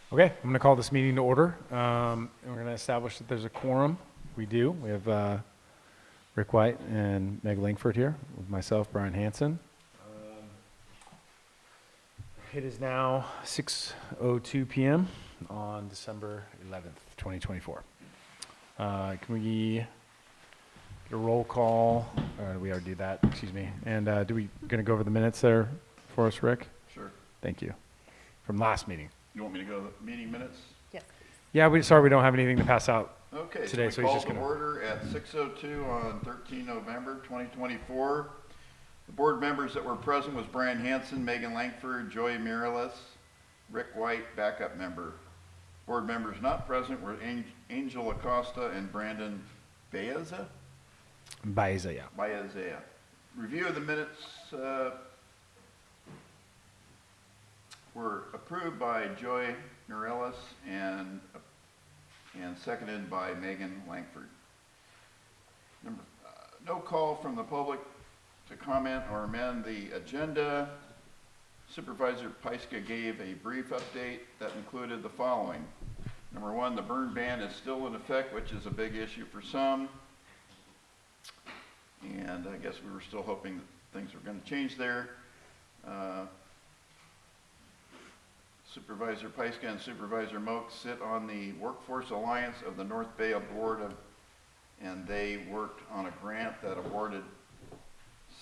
Okay, I'm going to call this meeting to order. And we're going to establish that there's a quorum. We do. We have Rick White and Meg Langford here with myself, Brian Hansen. It is now 6:02 p.m. on December 11th, 2024. Can we get a roll call? We already did that, excuse me. And do we going to go over the minutes there for us, Rick? Sure. Thank you. From last meeting. You want me to go to the meeting minutes? Yes, please. Yeah, sorry we don't have anything to pass out Okay, today, so so we he's called just to going to... order at 6:02 on 13 November 2024. The board members that were present was Brian Hansen, Megan Langford, Joy Mireles, Rick White, backup member. Board members not present were Angel Acosta and Brandon Baeza. Baeza, yeah. Baeza. Review of the minutes were approved by Joy Mireles and seconded by Megan Langford. No call from the public to comment or amend the agenda. Supervisor Pyska gave a brief update that included the following. Number one, the burn ban is still in effect, which is a big issue for some. And I guess we were still hoping that things were going to change there. Supervisor Pyska and Supervisor Moak sit on the Workforce Alliance of the North Bay Board, and they worked on a grant that awarded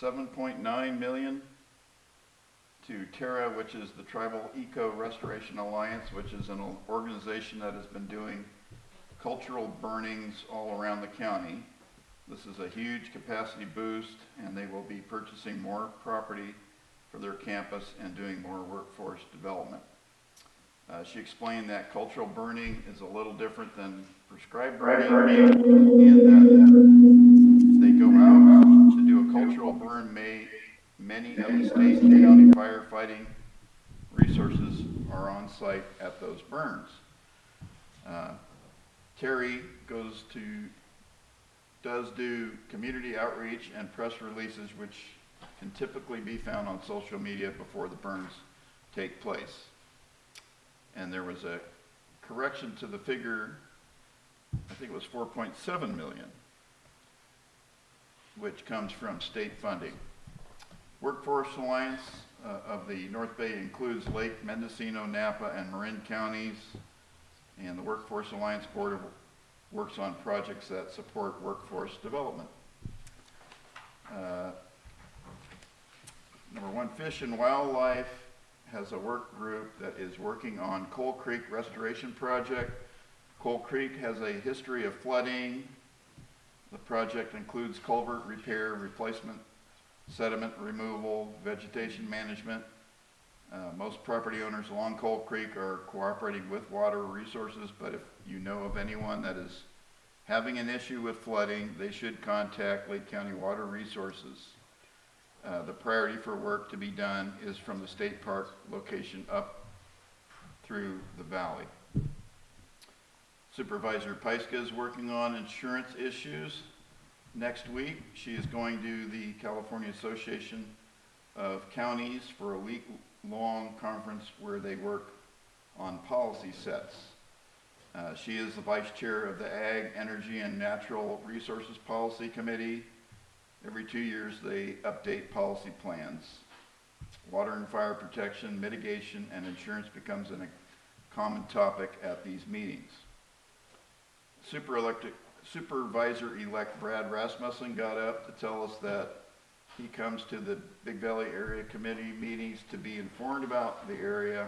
$7.9 million to Terra, which is the Tribal Eco Restoration Alliance, which is an organization that has been doing cultural burnings all around the county. This is a huge capacity boost, and they will be purchasing more property for their campus and doing more workforce development. She explained that cultural burning is a little different than prescribed burning, and that they go out to do a cultural burn. Many of the state and county firefighting resources are on site at those burns. Terry does do community outreach and press releases, which can typically be found on social media before the burns take place. And there was a correction to the figure, I think it was 4.7 million, which comes from state funding. Workforce Alliance of the North Bay includes Lake, Mendocino, Napa, and Marin counties. And the Workforce Alliance Board works on projects that support workforce development. Number one, Fish and Wildlife has a work group that is working on Coal Creek Restoration Project. Coal Creek has a history of flooding. The project includes culvert repair, replacement, sediment removal, vegetation management. Most property owners along Coal Creek are cooperating with water resources, but if you know of anyone that is having an issue with flooding, they should contact Lake County Water Resources. The priority for work to be done is from the state park location up through the valley. Supervisor Pyska is working on insurance issues. Next week, she is going to the California Association of Counties for a week-long conference where they work on policy sets. She is the vice chair of the Ag, Energy, and Natural Resources Policy Committee. Every 2 years, they update policy plans. Water and fire protection, mitigation, and insurance becomes a common topic at these meetings. Supervisor-elect Brad Rasmussen got up to tell us that he comes to the Big Valley Area Committee meetings to be informed about the area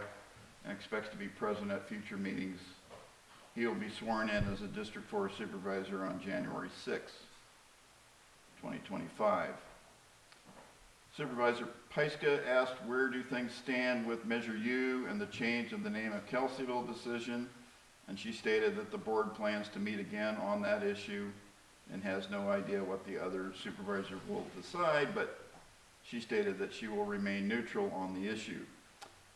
and expects to be present at future meetings. He will be sworn in as a District 4 supervisor on January 6th. 2025. Supervisor Pyska asked where do things stand with Measure U and the change of the name of Kelseyville decision, and she stated that the board plans to meet again on that issue and has no idea what the other supervisor will decide, but she stated that she will remain neutral on the issue,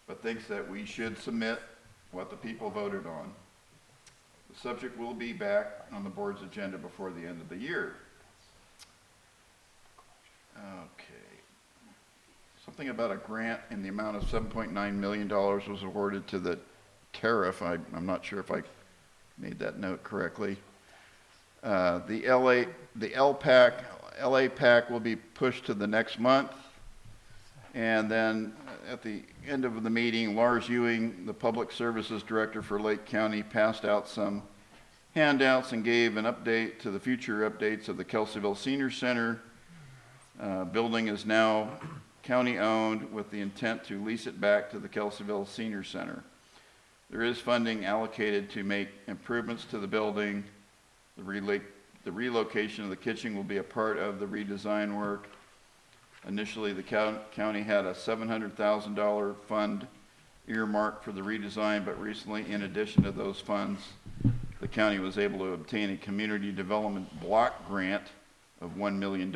but thinks that we should submit what the people voted on. The subject will be back on the board's agenda before the end of the year. Okay. Something about a grant in the amount of $7.9 million was awarded to the tariff. I'm not sure if I made that note correctly. The LA PAC will be pushed to the next month. And then at the end of the meeting, Lars Ewing, the Public Services Director for Lake County, passed out some handouts and gave an update to the future updates of the Kelseyville Senior Center. Building is now county-owned with the intent to lease it back to the Kelseyville Senior Center. There is funding allocated to make improvements to the building. The relocation of the kitchen will be a part of the redesign work. Initially, the county had a $700,000 fund earmarked for the redesign, but recently, in addition to those funds, the county was able to obtain a community development block grant of $1 million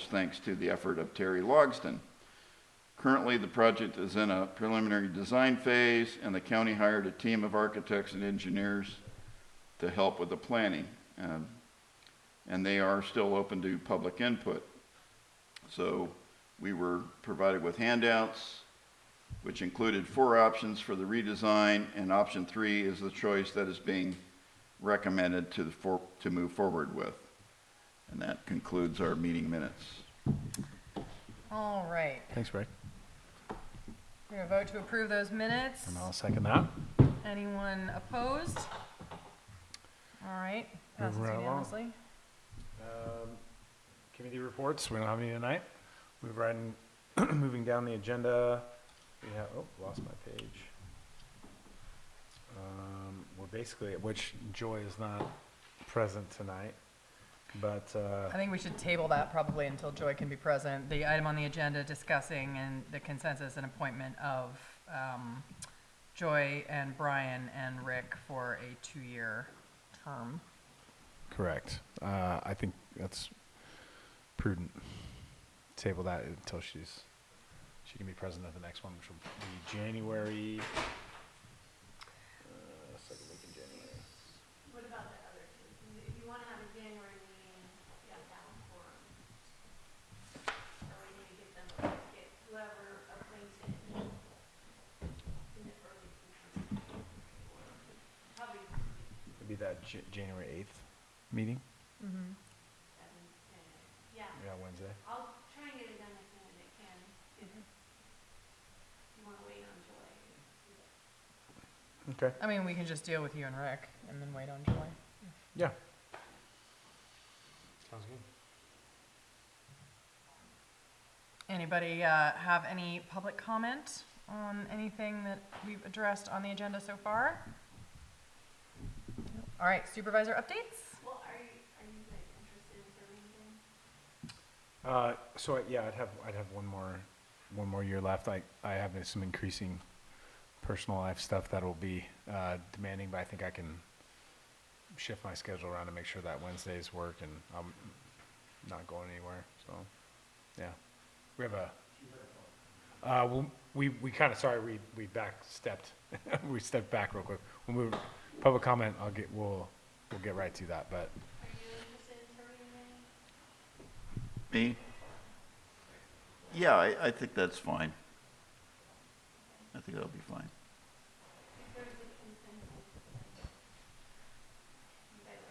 thanks to the effort of Terry Logston. Currently, the project is in a preliminary design phase, and the county hired a team of architects and engineers to help with the planning. And they are still open to public input. So we were provided with handouts, which included 4 options for the redesign, and option 3 is the choice that is being recommended to move forward with. And that concludes our meeting minutes. All right. Thanks, Greg. We're going to vote to approve those minutes. And I'll second that. Anyone opposed? All right. Passes Moving right along. unanimously. Committee reports, we don't have any tonight. Move right in, moving down the agenda. We have, oh, lost my page. We're basically, which Joy is not present tonight, but, I think we should table that probably until Joy can be present. The item on the agenda discussing and the consensus and appointment of Joy and Brian and Rick for a 2-year term. correct. I think that's prudent. Table that until she can be present at the next one, which will be January, second week in January. What about the other two? If you want to have a January meeting, you have to have a quorum. Or we need to get them, get whoever appointed in the early future. Probably It'd be that January 8th meeting? Mm-hmm. 7, 10. Yeah, Yeah, Wednesday. I'll try and get it done as soon as I can. If you want to wait on Joy. Okay. I mean, we can just deal with you and Rick and then wait on Joy. Yeah. Sounds good. Anybody have any public comment on anything that we've addressed on the agenda so far? All right, supervisor updates? Well, are you guys interested in serving again? So yeah, I'd have one more year left. I have some increasing personal life stuff that will be demanding, but I think I can shift my schedule around to make sure that Wednesdays work and I'm not going anywhere. So yeah, we have we kind of, sorry, we backstepped. We stepped back real quick. We'll move public comment. We'll get right to that, but. Are you interested in serving again? Me? Yeah, I think that's fine. I think that'll be fine. If there's a consensus, you guys,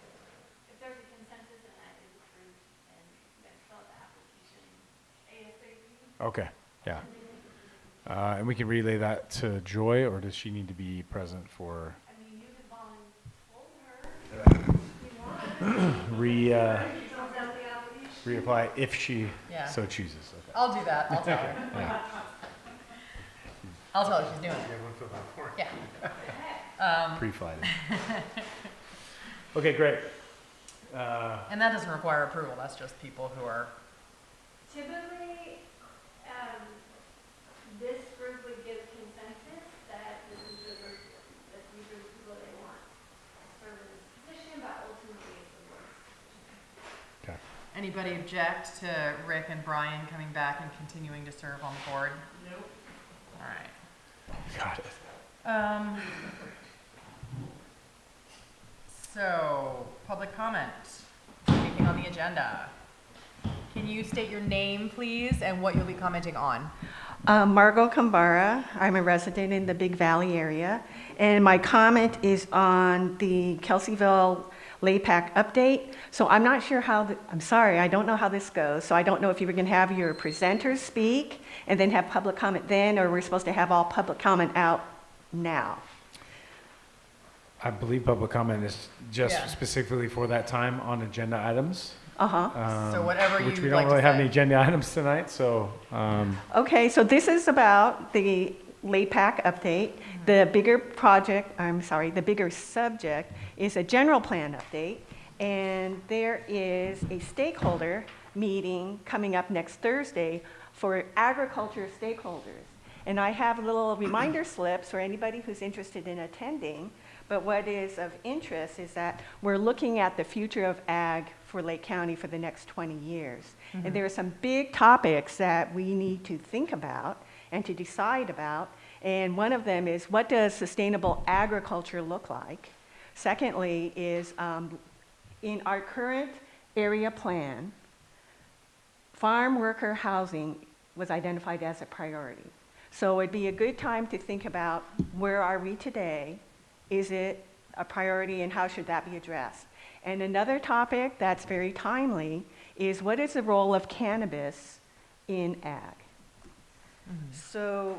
if there's a consensus and that is approved, then you guys fill out the application ASAP. Okay, yeah. And we can relay that to Joy, or does she need to be present for I mean, you could volunteer her. Fills out the application. reapply if she Yeah. so chooses? Okay. I'll do that, I'll tell her. Yeah. I'll tell her she's doing it. Yeah. Pre-flighted. Okay, great. And that doesn't require approval, that's just people who are, Typically, this group would give consensus that this is the group, that these are the people they want to serve in this position, but ultimately it's the board's decision. Okay. anybody object to Rick and Brian coming back and continuing to serve on the board? Nope. All right. Got it. So, public comment, anything on the agenda? Can you state your name, please, and what you'll be commenting on? Margot Kambara. I'm a resident in the Big Valley area, and my comment is on the Kelseyville LAPAC update. So I'm not sure how, I'm sorry, I don't know how this goes. So I don't know if you were going to have your presenters speak and then have public comment then, or we're supposed to have all public comment out now. I believe public comment is just Yeah. specifically for that time on agenda items. Uh-huh. So whatever Which we you'd don't like to really have any say. agenda items tonight, so, Okay, so this is about the LAPAC update. The bigger the bigger subject is a general plan update. And there is a stakeholder meeting coming up next Thursday for agriculture stakeholders. And I have little reminder slips for anybody who's interested in attending. But what is of interest is that we're looking at the future of ag for Lake County for the next 20 years. And there are some big topics that we need to think about and to decide about. And one of them is, what does sustainable agriculture look like? Secondly is, in our current area plan, farm worker housing was identified as a priority. So it'd be a good time to think about, where are we today? Is it a priority, and how should that be addressed? And another topic that's very timely is, what is the role of cannabis in ag? So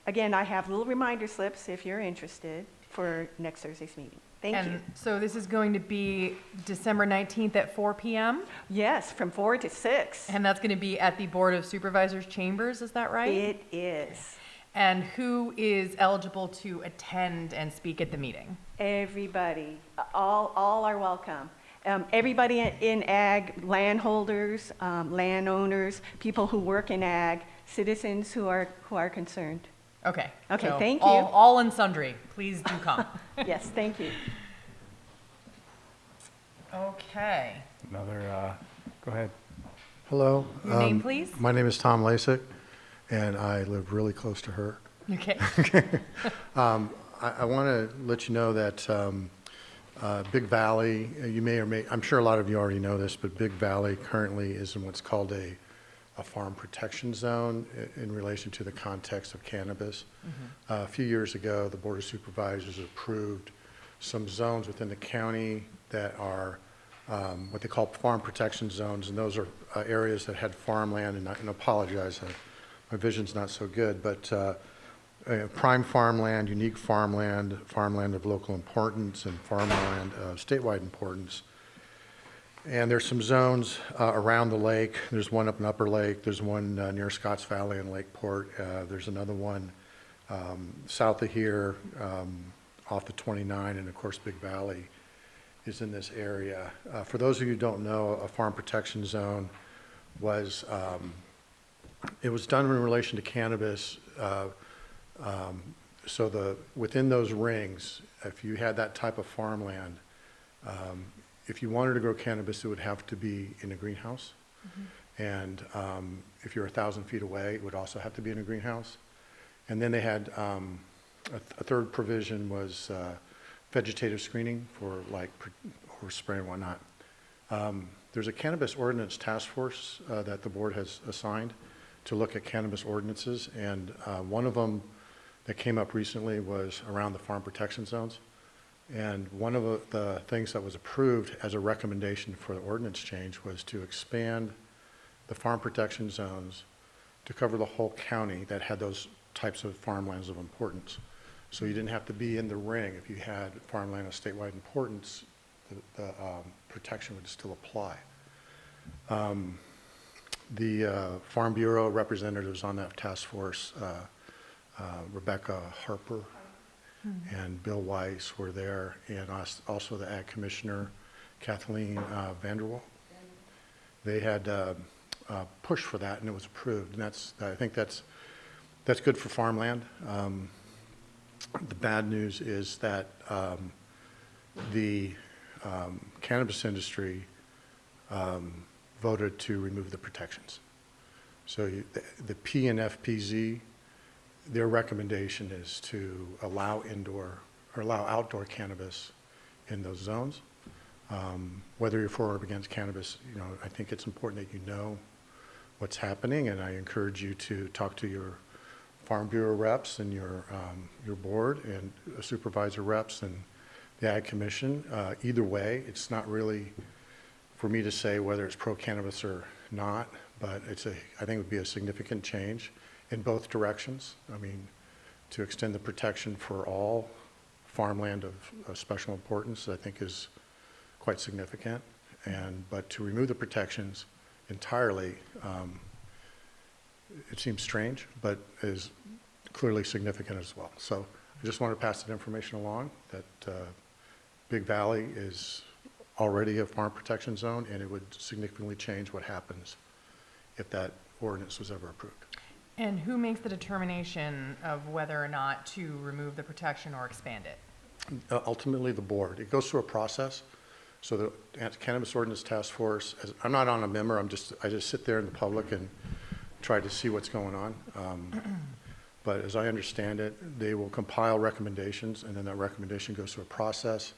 again, I have little reminder slips if you're interested for next Thursday's meeting. Thank you. And so this is going to be December 19th at 4 p.m.? Yes, from 4 to 6. And that's going to be at the Board of Supervisors chambers, is that right? It is. And who is eligible to attend and speak at the meeting? Everybody, all are welcome. Everybody in ag, landholders, landowners, people who work in ag, citizens who are concerned. Okay. Okay, so thank you. All and sundry, please do come. Yes, thank you. Okay. another, go ahead. Hello. Your name, please? My name is Tom Lasik, and I live really close to her. Okay. I want to let you know that Big Valley, you may or may, I'm sure a lot of you already know this, but Big Valley currently is in what's called a farm protection zone in relation to the context of cannabis. A few years ago, the Board of Supervisors approved some zones within the county that are what they call farm protection zones, and those are areas that had farmland, and I apologize, my vision's not so good, but prime farmland, unique farmland, farmland of local importance, and farmland of statewide importance. And there's some zones around the lake. There's one up in Upper Lake. There's one near Scotts Valley and Lakeport. There's another one south of here off the 29, and of course Big Valley is in this area. For those of you who don't know, a farm protection zone was, it was done in relation to cannabis. So within those rings, if you had that type of farmland, if you wanted to grow cannabis, it would have to be in a greenhouse. And if you're 1,000 feet away, it would also have to be in a greenhouse. And then they had a third provision was vegetative screening for like horse spray and whatnot. There's a cannabis ordinance task force that the board has assigned to look at cannabis ordinances, and one of them that came up recently was around the farm protection zones. And one of the things that was approved as a recommendation for the ordinance change was to expand the farm protection zones to cover the whole county that had those types of farmlands of importance. So you didn't have to be in the ring. If you had farmland of statewide importance, the protection would still apply. The Farm Bureau representatives on that task force, Rebecca Harper and Bill Weiss were there, and also the Ag Commissioner, Kathleen Vanderwall. They had pushed for that, and it was approved. And I think that's good for farmland. The bad news is that the cannabis industry voted to remove the protections. So the PNFPZ, their recommendation is to allow outdoor cannabis in those zones. Whether you're for or against cannabis, I think it's important that you know what's happening, and I encourage you to talk to your Farm Bureau reps and your board and supervisor reps and the Ag Commission. Either way, it's not really for me to say whether it's pro-cannabis or not, but I think it would be a significant change in both directions. I mean, to extend the protection for all farmland of special importance, I think is quite significant. But to remove the protections entirely, it seems strange, but is clearly significant as well. So I just want to pass that information along, that Big Valley is already a farm protection zone, and it would significantly change what happens if that ordinance was ever approved. And who makes the determination of whether or not to remove the protection or expand it? Ultimately, the board. It goes through a process. So the Cannabis Ordinance Task Force, I'm not on a member, I just sit there in the public and try to see what's going on. But as I understand it, they will compile recommendations, and then that recommendation goes through a process,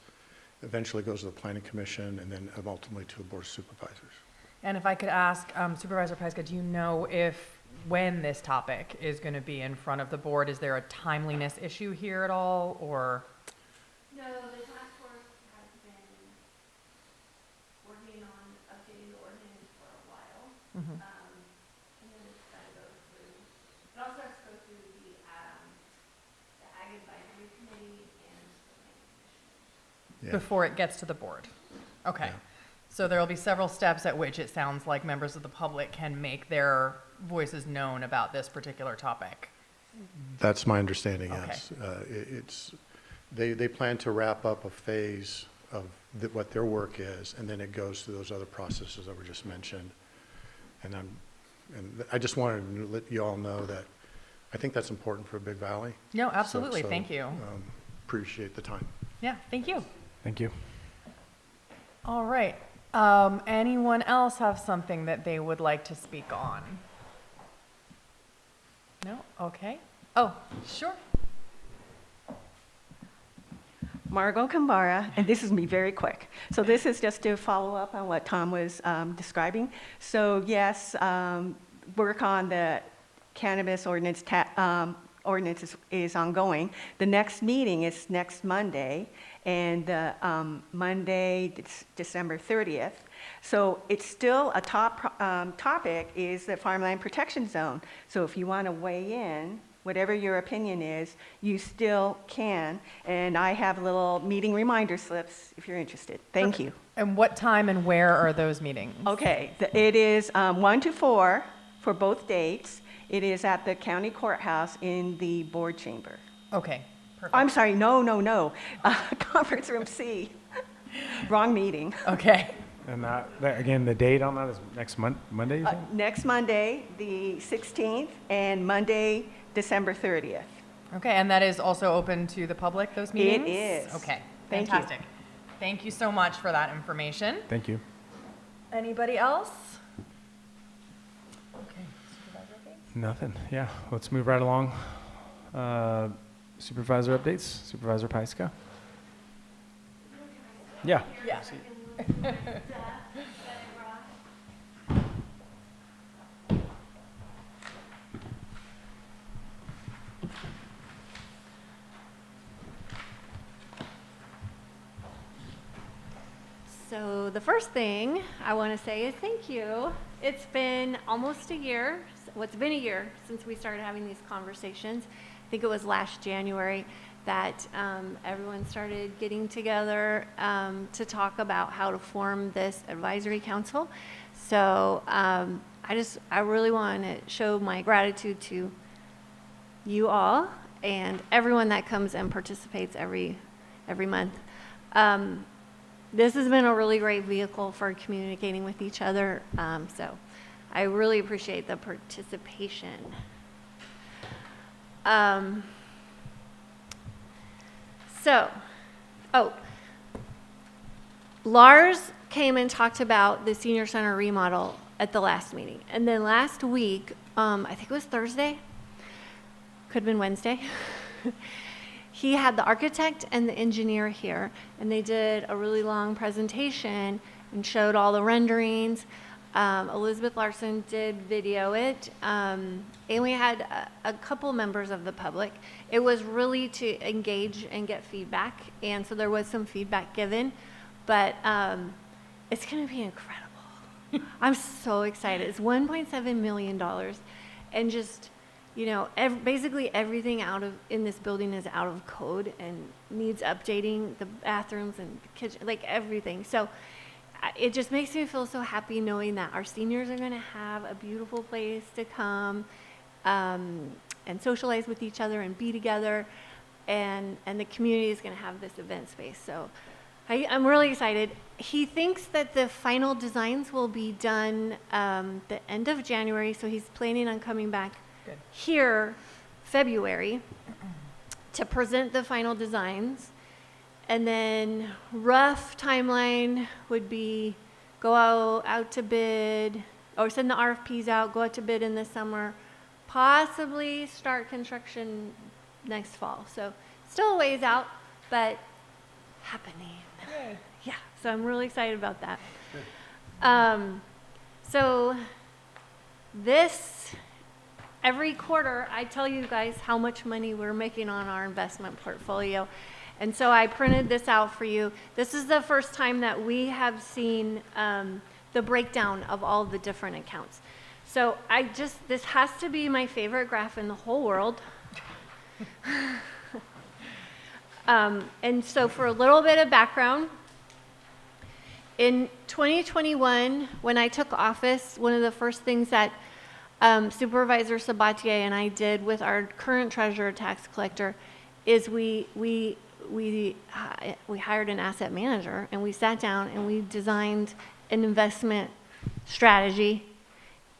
eventually goes to the Planning Commission, and then ultimately to the Board of Supervisors. And if I could ask Supervisor Pyska, do you know when this topic is going to be in front of the board? Is there a timeliness issue here at all, or? No, the task force has been working on updating the ordinance for a while. Mhm. And then it's got to go through, it also has to go through the Ag Advisory Committee and the Planning Commission. Yeah. Before it gets to the board? Okay. Yeah. So there will be several steps at which it sounds like members of the public can make their voices known about this particular topic. That's my understanding, Okay. yes. They plan to wrap up a phase of what their work is, and then it goes through those other processes that were just mentioned. And I just wanted to let you all know that I think that's important for Big Valley. No, absolutely. So, Thank you. Appreciate the time. Yeah, thank you. Thank you. All right. Anyone else have something that they would like to speak on? No? Okay. Oh, sure. Margot Kambara, and this is me very quick. So this is just to follow up on what Tom was describing. So yes, work on the cannabis ordinance is ongoing. The next meeting is next Monday, and Monday, December 30th. So it's still a topic is the farmland protection zone. So if you want to weigh in, whatever your opinion is, you still can. And I have little meeting reminder slips if you're interested. Thank you. And what time and where are those meetings? Okay, it is 1 to 4 for both dates. It is at the county courthouse in the board chamber. Okay, perfect. I'm sorry, no. Conference room C. Wrong meeting. Okay. And that, again, the date on that is next Monday, you think? Next Monday, the 16th, and Monday, December 30th. Okay, and that is also open to the public, those meetings? is. Okay, Thank you. fantastic. Thank you so much for that information. Thank you. Anybody else? Okay, supervisor updates? Nothing. Yeah, let's move right along. Supervisor updates. Supervisor Pyska. Yeah. Yeah. So the first thing I want to say is thank you. It's been almost a year. Well, it's been a year since we started having these conversations. I think it was last January that everyone started getting together to talk about how to form this advisory council. So I really want to show my gratitude to you all and everyone that comes and participates every month. This has been a really great vehicle for communicating with each other, so I really appreciate the participation. Lars came and talked about the senior center remodel at the last meeting, and then last week, I think it was Thursday, could have been Wednesday, he had the architect and the engineer here, and they did a really long presentation and showed all the renderings. Elizabeth Larson did video it, and we had a couple members of the public. It was really to engage and get feedback, and so there was some feedback given, but it's going to be incredible. I'm so excited. It's $1.7 million, and just, you know, basically everything in this building is out of code and needs updating, the bathrooms and the kitchen, like everything. So it just makes me feel so happy knowing that our seniors are going to have a beautiful place to come and socialize with each other and be together, and the community is going to have this event space. So I'm really excited. He thinks that the final designs will be done the end of January, so he's planning on coming back Good. here February to present the final designs. And then rough timeline would be go out to bid, or send the RFPs out, go out to bid in the summer, possibly start construction next fall. So still a ways out, but happening. Yay. Yeah, so I'm really excited about that. So every quarter, I tell you guys how much money we're making on our investment portfolio. And so I printed this out for you. This is the first time that we have seen the breakdown of all the different accounts. So this has to be my favorite graph in the whole world. And so for a little bit of background, in 2021, when I took office, one of the first things that Supervisor Sabatier and I did with our current treasurer tax collector is we hired an asset manager, and we sat down and we designed an investment strategy.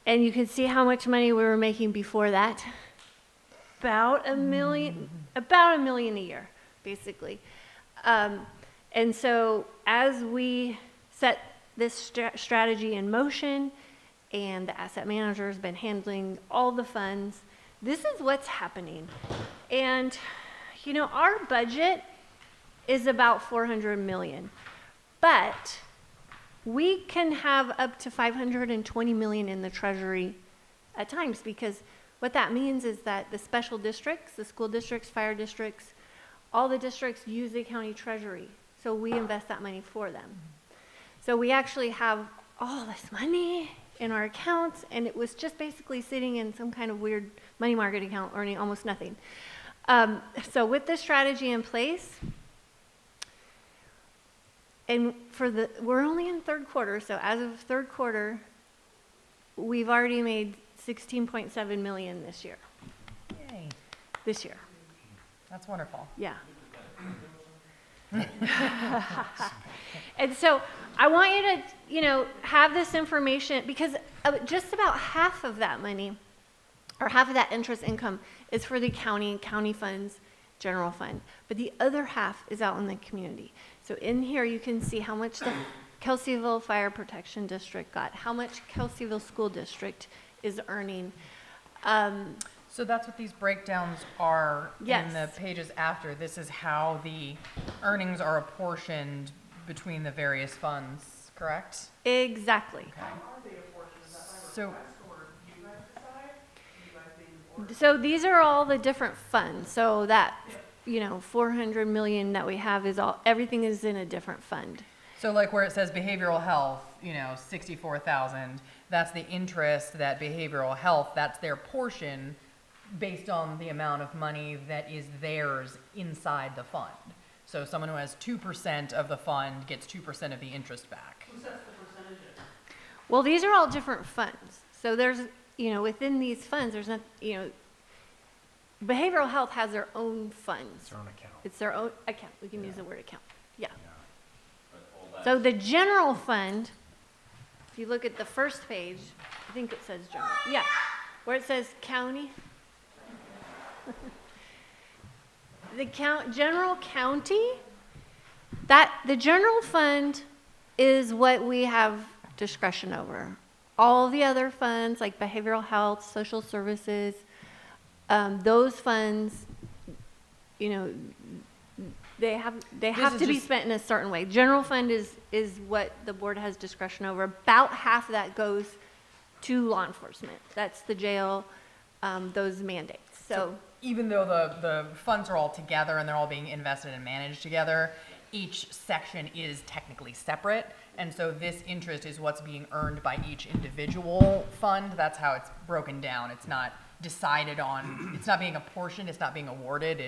And you can see how much money we were making before that. About a million a year, basically. And so as we set this strategy in motion, and the asset manager has been handling all the funds, this is what's happening. And, you know, our budget is about $400 million, but we can have up to $520 million in the treasury at times, because what that means is that the special districts, the school districts, fire districts, all the districts use the county treasury, so we invest that money for them. So we actually have all this money in our accounts, and it was just basically sitting in some kind of weird money market account earning almost nothing. So with this strategy in place, and we're only in third quarter, so as of third quarter, we've already made $16.7 million this year. Yay. This year, That's wonderful. yeah. And so I want you to, you know, have this information, because just about half of that money, or half of that interest income, is for the county funds, general fund. But the other half is out in the community. So in here you can see how much the Kelseyville Fire Protection District got, how much Kelseyville School District is earning. So that's what these breakdowns are Yes. in the pages after. This is how the earnings are apportioned between the various funds, correct? Exactly. Okay. So, So these are all the different funds. So that, you know, 400 million that we have everything is in a different fund. so like where it says behavioral health, you know, 64,000, that's the interest that behavioral health, that's their portion based on the amount of money that is theirs inside the fund. So someone who has 2% of the fund gets 2% of the interest back. Well, these are all different funds. So there's, you know, within these funds, there's not, you know, behavioral health has their own funds. It's their own account. It's their own account. We can use the word account. Yeah. Yeah. So the general fund, if you look at the first page, I think it says general. Yeah. Where it says county. General county, the general fund is what we have discretion over. All the other funds, like behavioral health, social services, those funds, you know, They have is to be just- spent in a certain way. General fund is what the board has discretion over. About half of that goes to law enforcement. That's the jail, those mandates. So Even though the funds are all together and they're all being invested and managed together, each section is technically separate. And so this interest is what's being earned by each individual fund. That's how it's broken down. It's not decided on, it's not being apportioned, it's not being awarded.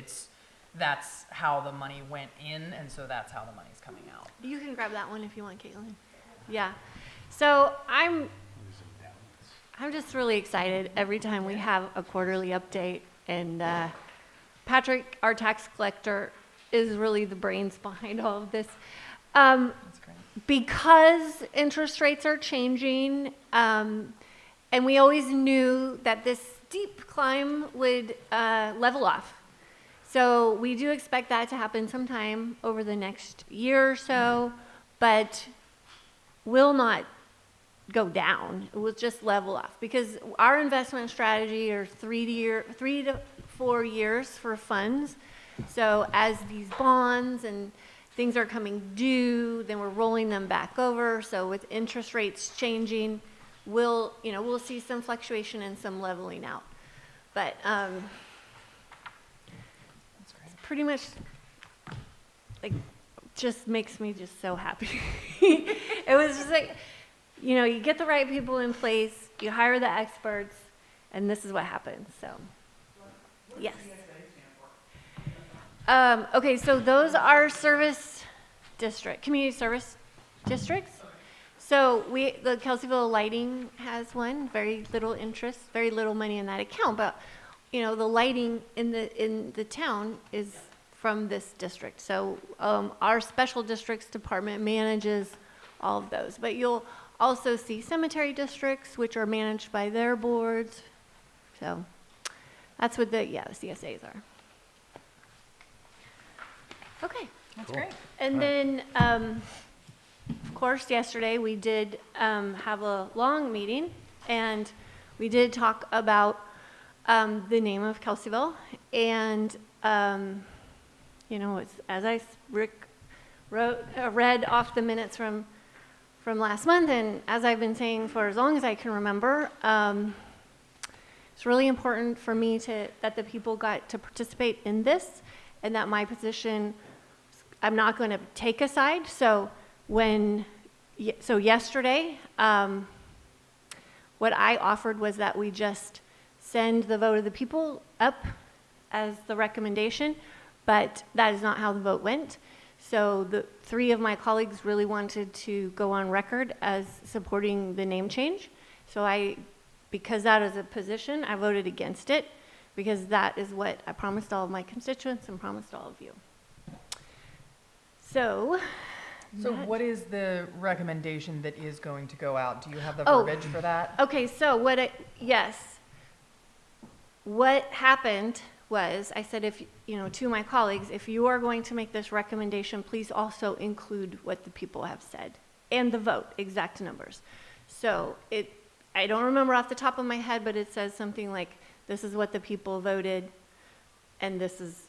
That's how the money went in, and so that's how the money's coming out. you can grab that one if you want, Caitlin. Yeah. So I'm just really excited every time we have a quarterly update. And Patrick, our tax collector, is really the brains behind all of this. That's great. Because interest rates are changing, and we always knew that this steep climb would level off. So we do expect that to happen sometime over the next year or so, but will not go down. It will just level off because our investment strategy are 3 to 4 years for funds. So as these bonds and things are coming due, then we're rolling them back over. So with interest rates changing, we'll see some fluctuation and some leveling out. But it's pretty much like just makes me just so happy. It was just like, you get the right people in place, you hire the experts, and this is what happens. So, yes. Okay, so those are community service districts. So the Kelseyville Lighting has one, very little interest, very little money in that account, but the lighting in the town is from this district. So our special districts department manages all of those, but you'll also see cemetery districts, which are managed by their boards. So that's what the CSAs are. Okay. That's great. And then, of course, yesterday we did have a long meeting, and we did talk about the name of Kelseyville. And, as Rick read off the minutes from last month, and as I've been saying for as long as I can remember, it's really important for me that the people got to participate in this, and that my position, I'm not going to take a side. So yesterday, what I offered was that we just send the vote of the people up as the recommendation, but that is not how the vote went. So the 3 of my colleagues really wanted to go on record as supporting the name change. So because that is a position, I voted against it, because that is what I promised all of my constituents and promised all of you. So what is the recommendation that is going to go out? Do you have the Oh. verbiage for that? Okay, so what happened was I said, to my colleagues, if you are going to make this recommendation, please also include what the people have said and the vote, exact numbers. So I don't remember off the top of my head, but it says something like, this is what the people voted, and this is,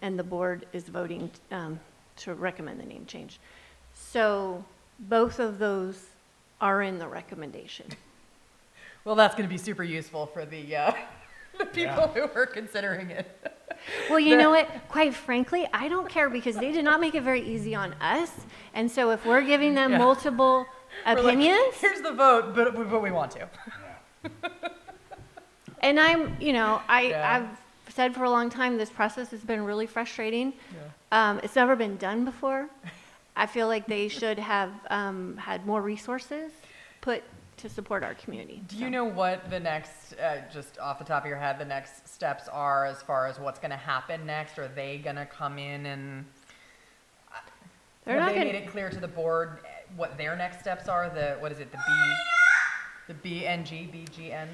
and the board is voting to recommend the name change. So both of those are in the recommendation. Well, that's going to be super useful for the people who are considering it. Well, you know what? Quite frankly, I don't care, because they did not make it very easy on us. And so if we're giving them multiple We're like, opinions, here's the vote, but we want to. and I've said for a long time, this process has been really frustrating. It's never been done before. I feel like they should have had more resources put to support our community. Do you know what the next, just off the top of your head, the next steps are as far as what's going to happen next? Are they going to come in and have they made it clear to the board what their next steps are? What is it? The BGN?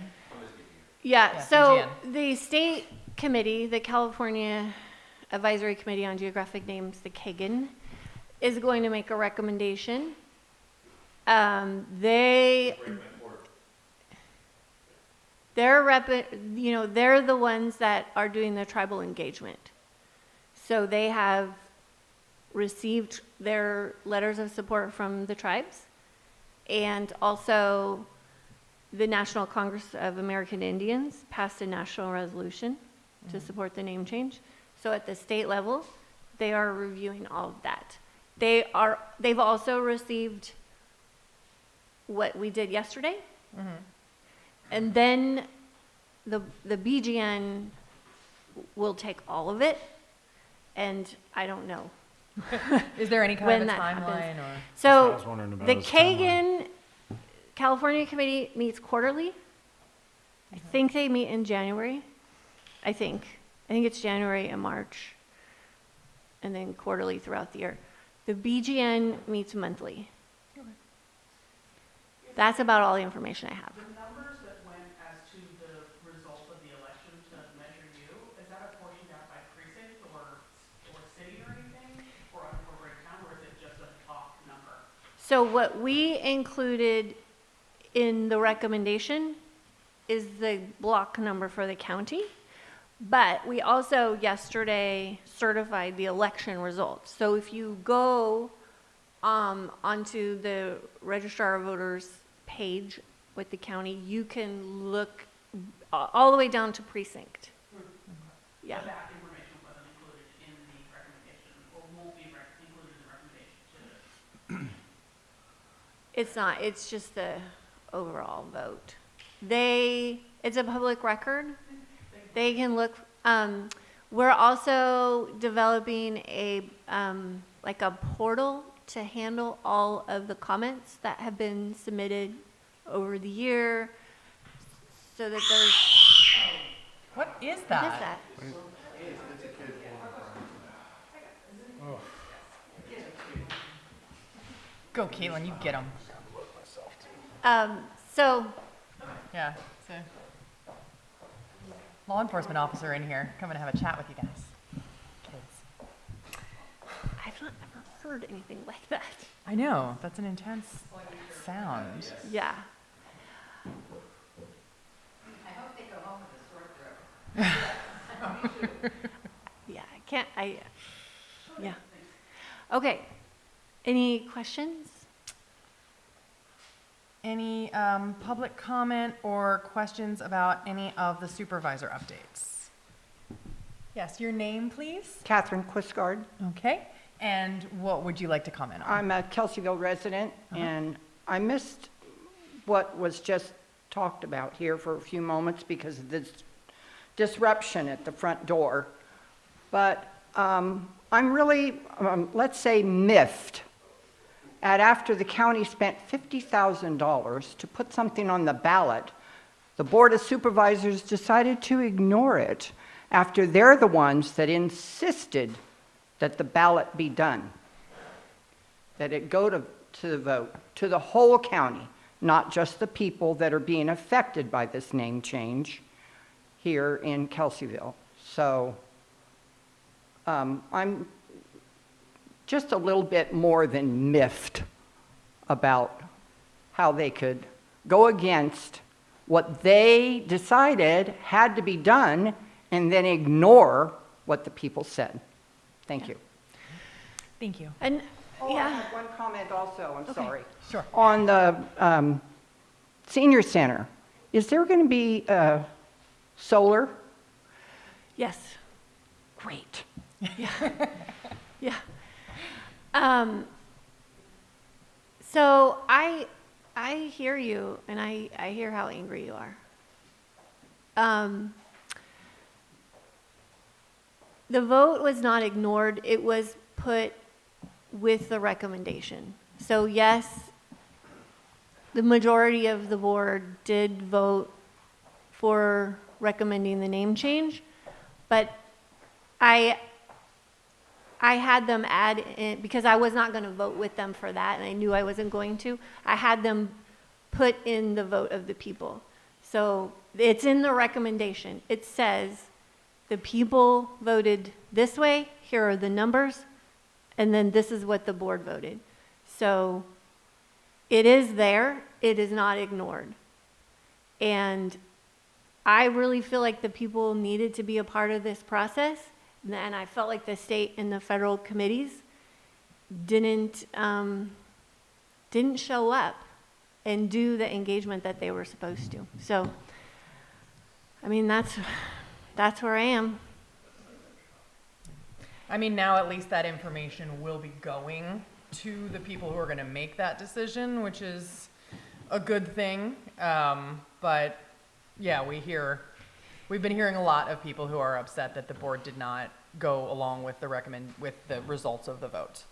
Yeah, Yeah, so BGN. the state committee, the California Advisory Committee on Geographic Names, the KAGN, is going to make a recommendation. They're the ones that are doing the tribal engagement. So they have received their letters of support from the tribes. And also, the National Congress of American Indians passed a national resolution to support the name change. So at the state level, they are reviewing all of that. They've also received what we did yesterday. And then the BGN will take all of it, and I don't know. Is there any kind When of a that happens. timeline or? That's what I So was wondering about the is timeline. Kagan California Committee meets quarterly. I think they meet in January. I think it's January and March, and then quarterly throughout the year. The BGN meets monthly. That's about all the information I have. The numbers that went as to the result of the election to measure you, is that apportioned out by precinct or city or anything? Or unincorporated town, or is it just a top number? So what we included in the recommendation is the block number for the county. But we also yesterday certified the election results. So if you go onto the Registrar of Voters page with the county, you can look all the way down to precinct. Yeah. So that information wasn't included in the recommendation, or won't be included in the recommendation to It's not, it's just the overall vote. It's a public record. They can look, we're also developing a portal to handle all of the comments that have been submitted over the year, so that there's, What is what is that? that? Go, Caitlin, you get them. So, Yeah, so. Law enforcement officer in here, coming to have a chat with you guys. Kids. I've not ever heard anything like that. I know, that's an intense sound. Yeah. Yeah, yeah. Okay, any questions? Any public comment or questions about any of the supervisor updates? Yes, your name, please? Catherine Quisgard. Okay, and what would you like to comment on? I'm a Kelseyville resident, and I missed what was just talked about here for a few moments because of this disruption at the front door. But I'm really, let's say, miffed at after the county spent $50,000 to put something on the ballot, the Board of Supervisors decided to ignore it after they're the ones that insisted that the ballot be done, that it go to the vote, to the whole county, not just the people that are being affected by this name change here in Kelseyville. So I'm just a little bit more than miffed about how they could go against what they decided had to be done and then ignore what the people said. Thank you. Thank you. And, Oh, I yeah, have one comment also, I'm sorry. Sure. On the senior center, is there going to be solar? yes, Great. yeah. So I hear you, and I hear how angry you are. The vote was not ignored, it was put with the recommendation. So yes, the majority of the board did vote for recommending the name change, but I had them add in, because I was not going to vote with them for that, and I knew I wasn't going to, I had them put in the vote of the people. So it's in the recommendation. It says the people voted this way, here are the numbers, and then this is what the board voted. So it is there, it is not ignored. And I really feel like the people needed to be a part of this process, and I felt like the state and the federal committees didn't, didn't show up and do the engagement that they were supposed to. So, I mean, that's where I am. I mean, now at least that information will be going to the people who are going to make that decision, which is a good thing. But yeah, we've been hearing a lot of people who are upset that the board did not go along with the results of the vote.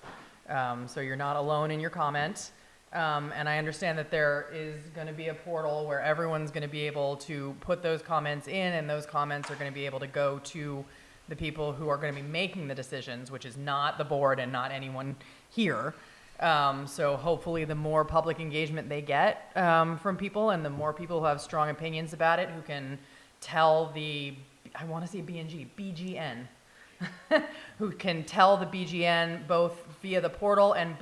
So you're not alone in your comment. And I understand that there is going to be a portal where everyone's going to be able to put those comments in, and those comments are going to be able to go to the people who are going to be making the decisions, which is not the board and not anyone here. So hopefully the more public engagement they get from people, and the more people who have strong opinions about it, who can tell I want to say BGN, who can tell the BGN both via the portal and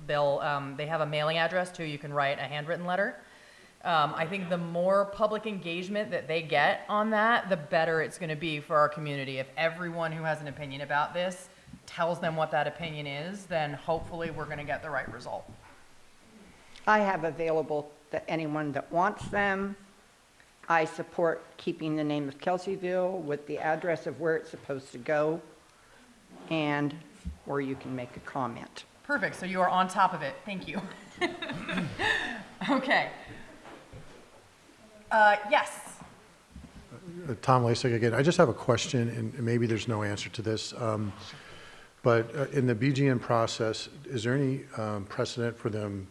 they have a mailing address too. You can write a handwritten letter. I think the more public engagement that they get on that, the better it's going to be for our community. If everyone who has an opinion about this tells them what that opinion is, then hopefully we're going to get the right result. I have available to anyone that wants them. I support keeping the name of Kelseyville with the address of where it's supposed to go, and or you can make a comment. Perfect. So you are on top of it. Thank you. Okay. Yes. Tom Lasik again. I just have a question, and maybe there's no answer to this. But in the BGN process, is there any precedent for them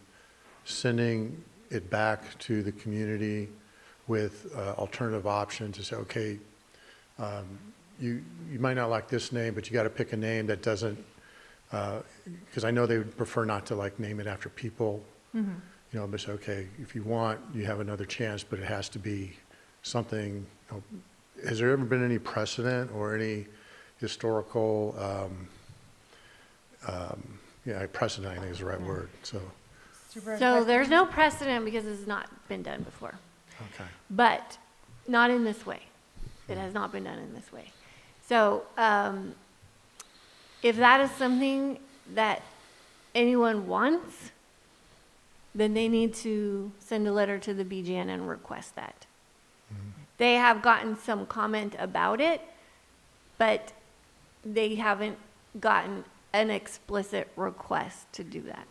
sending it back to the community with alternative options to say, okay, you might not like this name, but you got to pick a name that doesn't, because I know they would prefer not to like name it after people. Mm-hmm. You know, but say, okay, if you want, you have another chance, but it has to be something. Has there ever been any precedent or any historical, precedent, I think is the right word, so. So there's no precedent because it's not been done before. Okay. But not in this way. It has not been done in this way. So if that is something that anyone wants, then they need to send a letter to the BGN and request that. Mm-hmm. They have gotten some comment about it, but they haven't gotten an explicit request to do that.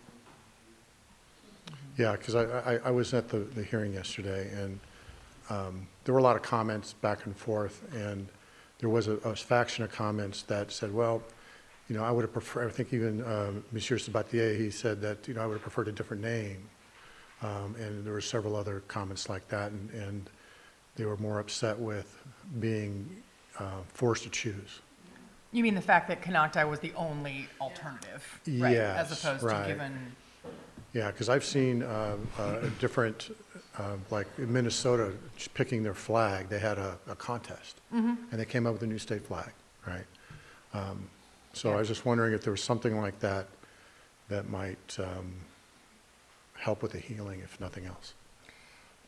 Yeah, because I was at the hearing yesterday, and there were a lot of comments back and forth, and there was a faction of comments that said, well, you know, I would have preferred, I think even Monsieur Sabatier, he said that, you know, I would have preferred a different name. And there were several other comments like that, and they were more upset with being forced to choose. You mean the fact that Canocti was the only alternative, right? Yes, as opposed right. to given. Yeah, because I've seen different, like in Minnesota, just picking their flag, they had a contest, mm-hmm. and they came up with a new state flag, right? So I was just wondering if there was something like that that might help with the healing, if nothing else.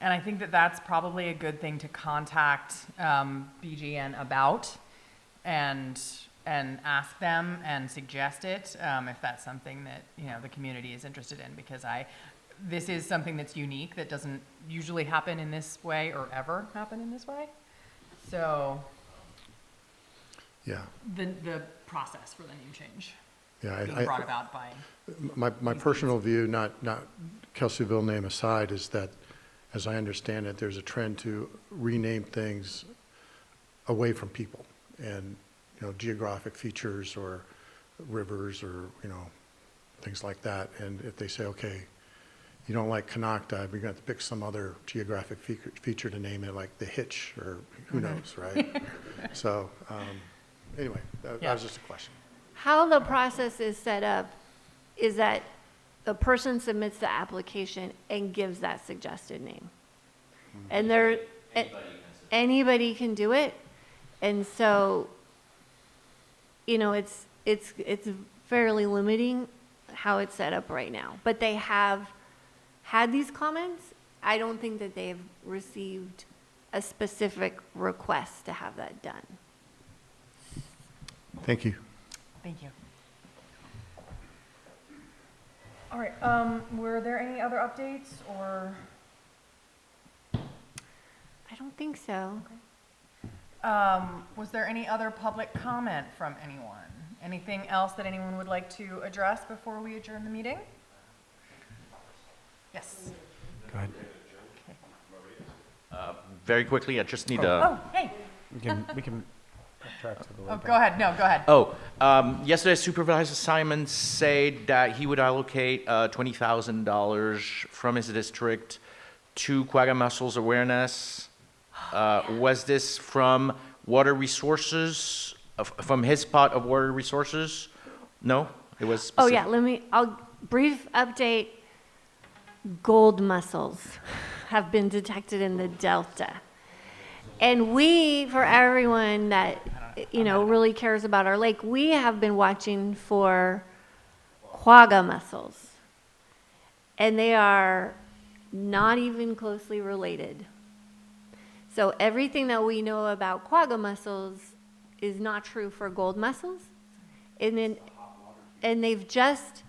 And I think that that's probably a good thing to contact BGN about and ask them and suggest it if that's something that, you know, the community is interested in, because this is something that's unique that doesn't usually happen in this way or ever happen in this way. So yeah, the process for the name change being brought about by my personal view, not Kelseyville name aside, is that, as I understand it, there's a trend to rename things away from people and, you know, geographic features or rivers or, you know, things like that. And if they say, okay, you don't like Canocti, we're going to have to pick some other geographic feature to name it, like the Hitch or who knows, right? So anyway, that was just a question. How the process is set up is that the person submits the application and gives that suggested name. And anybody can do it. And so, you know, it's fairly limiting how it's set up right now. But they have had these comments. I don't think that they've received a specific request to have that done. Thank you. Thank you. All right, were there any other updates or, I don't think so. was there any other public comment from anyone? Anything else that anyone would like to address before we adjourn the meeting? Yes. Go ahead. Very quickly, I just need Oh, hey, We can track to the. oh, go ahead, no, go ahead. Yesterday Supervisor Simon said that he would allocate $20,000 from his district to quagga mussels awareness. Was this from water resources, from his pot of water resources? No, it was Oh, specific. yeah, I'll brief update. Gold mussels have been detected in the Delta. And we, for everyone that, really cares about our lake, we have been watching for quagga mussels. And they are not even closely related. So everything that we know about quagga mussels is not true for gold mussels. And they've just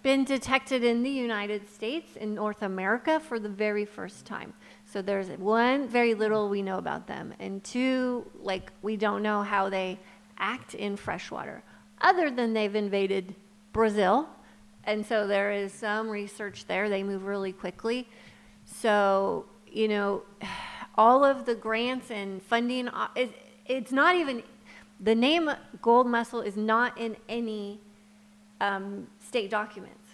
been detected in the United States, in North America, for the very first time. So there's one, very little we know about them, and two, we don't know how they act in freshwater, other than they've invaded Brazil, and so there is some research there. They move really quickly. So, all of the grants and funding, it's not even, the name gold mussel is not in any state documents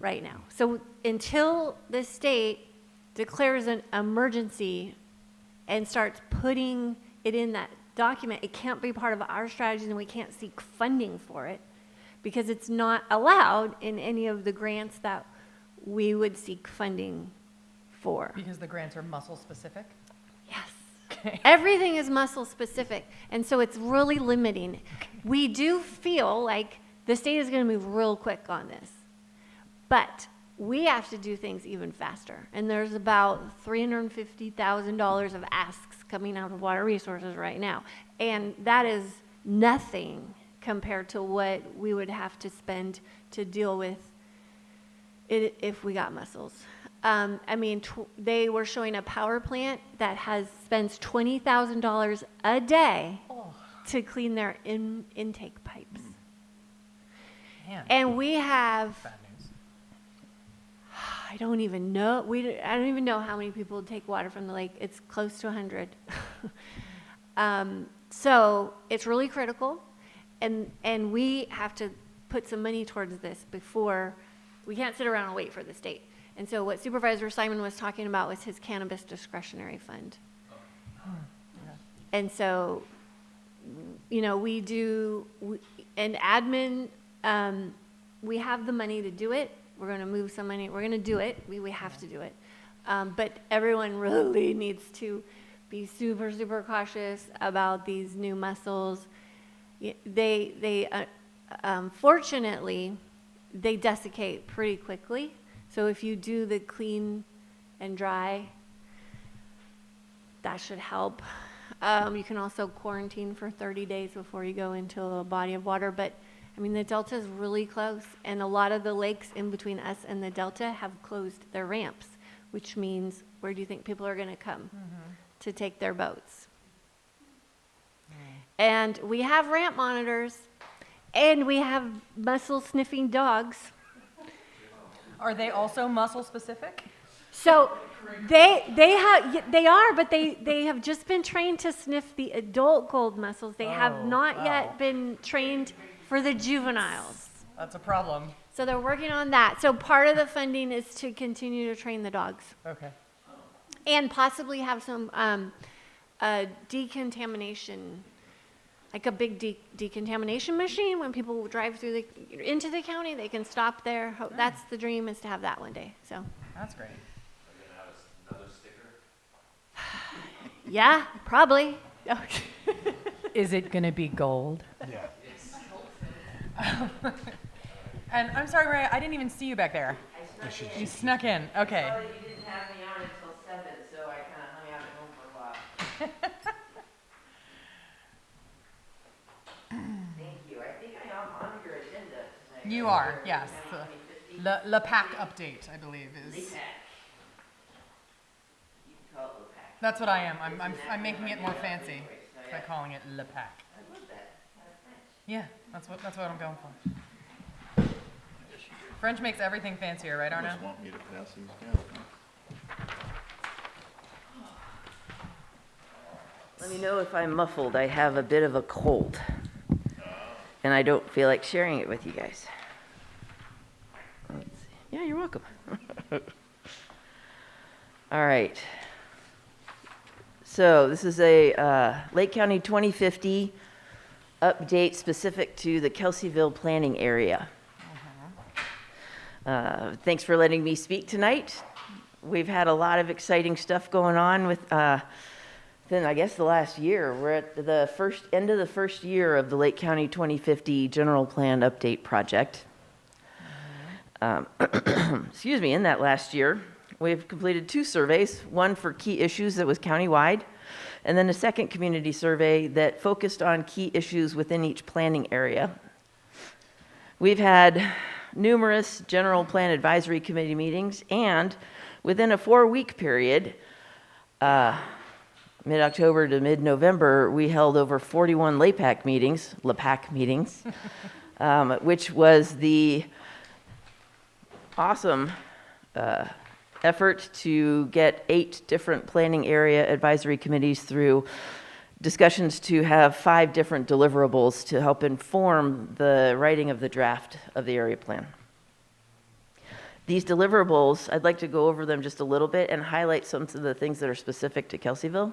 right now. So until the state declares an emergency and starts putting it in that document, it can't be part of our strategy, and we can't seek funding for it because it's not allowed in any of the grants that we would seek funding for. Because the grants are mussel specific? Yes. Okay. Everything is muscle specific, and so it's really limiting. We do feel like the state is going to move real quick on this, but we have to do things even faster. And there's about $350,000 of asks coming out of water resources right now, and that is nothing compared to what we would have to spend to deal with it if we got mussels. They were showing a power plant that spends $20,000 a day to clean their intake pipes. Man, And we have, bad news. I don't even know how many people take water from the lake. It's close to 100. So it's really critical, and we have to put some money towards this before, we can't sit around and wait for the state. And so what Supervisor Simon was talking about was his cannabis discretionary fund. And so, we do, and admin, we have the money to do it. We're going to move some money. We're going to do it. We have to do it. But everyone really needs to be super, super cautious about these new mussels. Fortunately, they desiccate pretty quickly. So if you do the clean and dry, that should help. You can also quarantine for 30 days before you go into a body of water. But, the Delta is really close, and a lot of the lakes in between us and the Delta have closed their ramps, which means where do you think people are going to come to take their boats? And we have ramp monitors, and we have mussel-sniffing dogs. Are they also mussel specific? So they are, but they have just been trained to sniff the adult gold mussels. They have not yet been trained for the juveniles. That's a problem. So they're working on that. So part of the funding is to continue to train the dogs Okay. and possibly have some decontamination, like a big decontamination machine. When people drive into the county, they can stop there. That's the dream, is to have that one day. So That's great. yeah, probably. Is it going to be gold? Yeah. And I'm sorry, Maria, I didn't even see you back there. You snuck in. Okay. Sorry you didn't have me on until 7, so I kind of hung out at home for a while. Thank you. I think I am on your agenda tonight. You are, yes. LAPAC update, I believe, is. LAPAC. You can call it LAPAC. That's what I am. It's an I'm acronym making I it more made up fancy anyway, so by yeah. calling it LAPAC. I love that. French. Yeah, that's what I'm going for. French makes everything fancier, right, Arno? Just want me to pass these down. Let me know if I'm muffled. I have a bit of a cold. And I don't feel like sharing it with you guys. Let's see. Yeah, you're welcome. All right. So this is a Lake County 2050 update specific to the Kelseyville planning area. Thanks for letting me speak tonight. We've had a lot of exciting stuff going on with, then I guess the last year. We're at the end of the first year of the Lake County 2050 General Plan Update Project. Excuse me, in that last year, we've completed 2 surveys, one for key issues that was countywide, and then a second community survey that focused on key issues within each planning area. We've had numerous General Plan Advisory Committee meetings, and within a 4-week period, mid-October to mid-November, we held over 41 LAPAC meetings, which was the awesome effort to get 8 different planning area advisory committees through discussions to have 5 different deliverables to help inform the writing of the draft of the area plan. These deliverables, I'd like to go over them just a little bit and highlight some of the things that are specific to Kelseyville.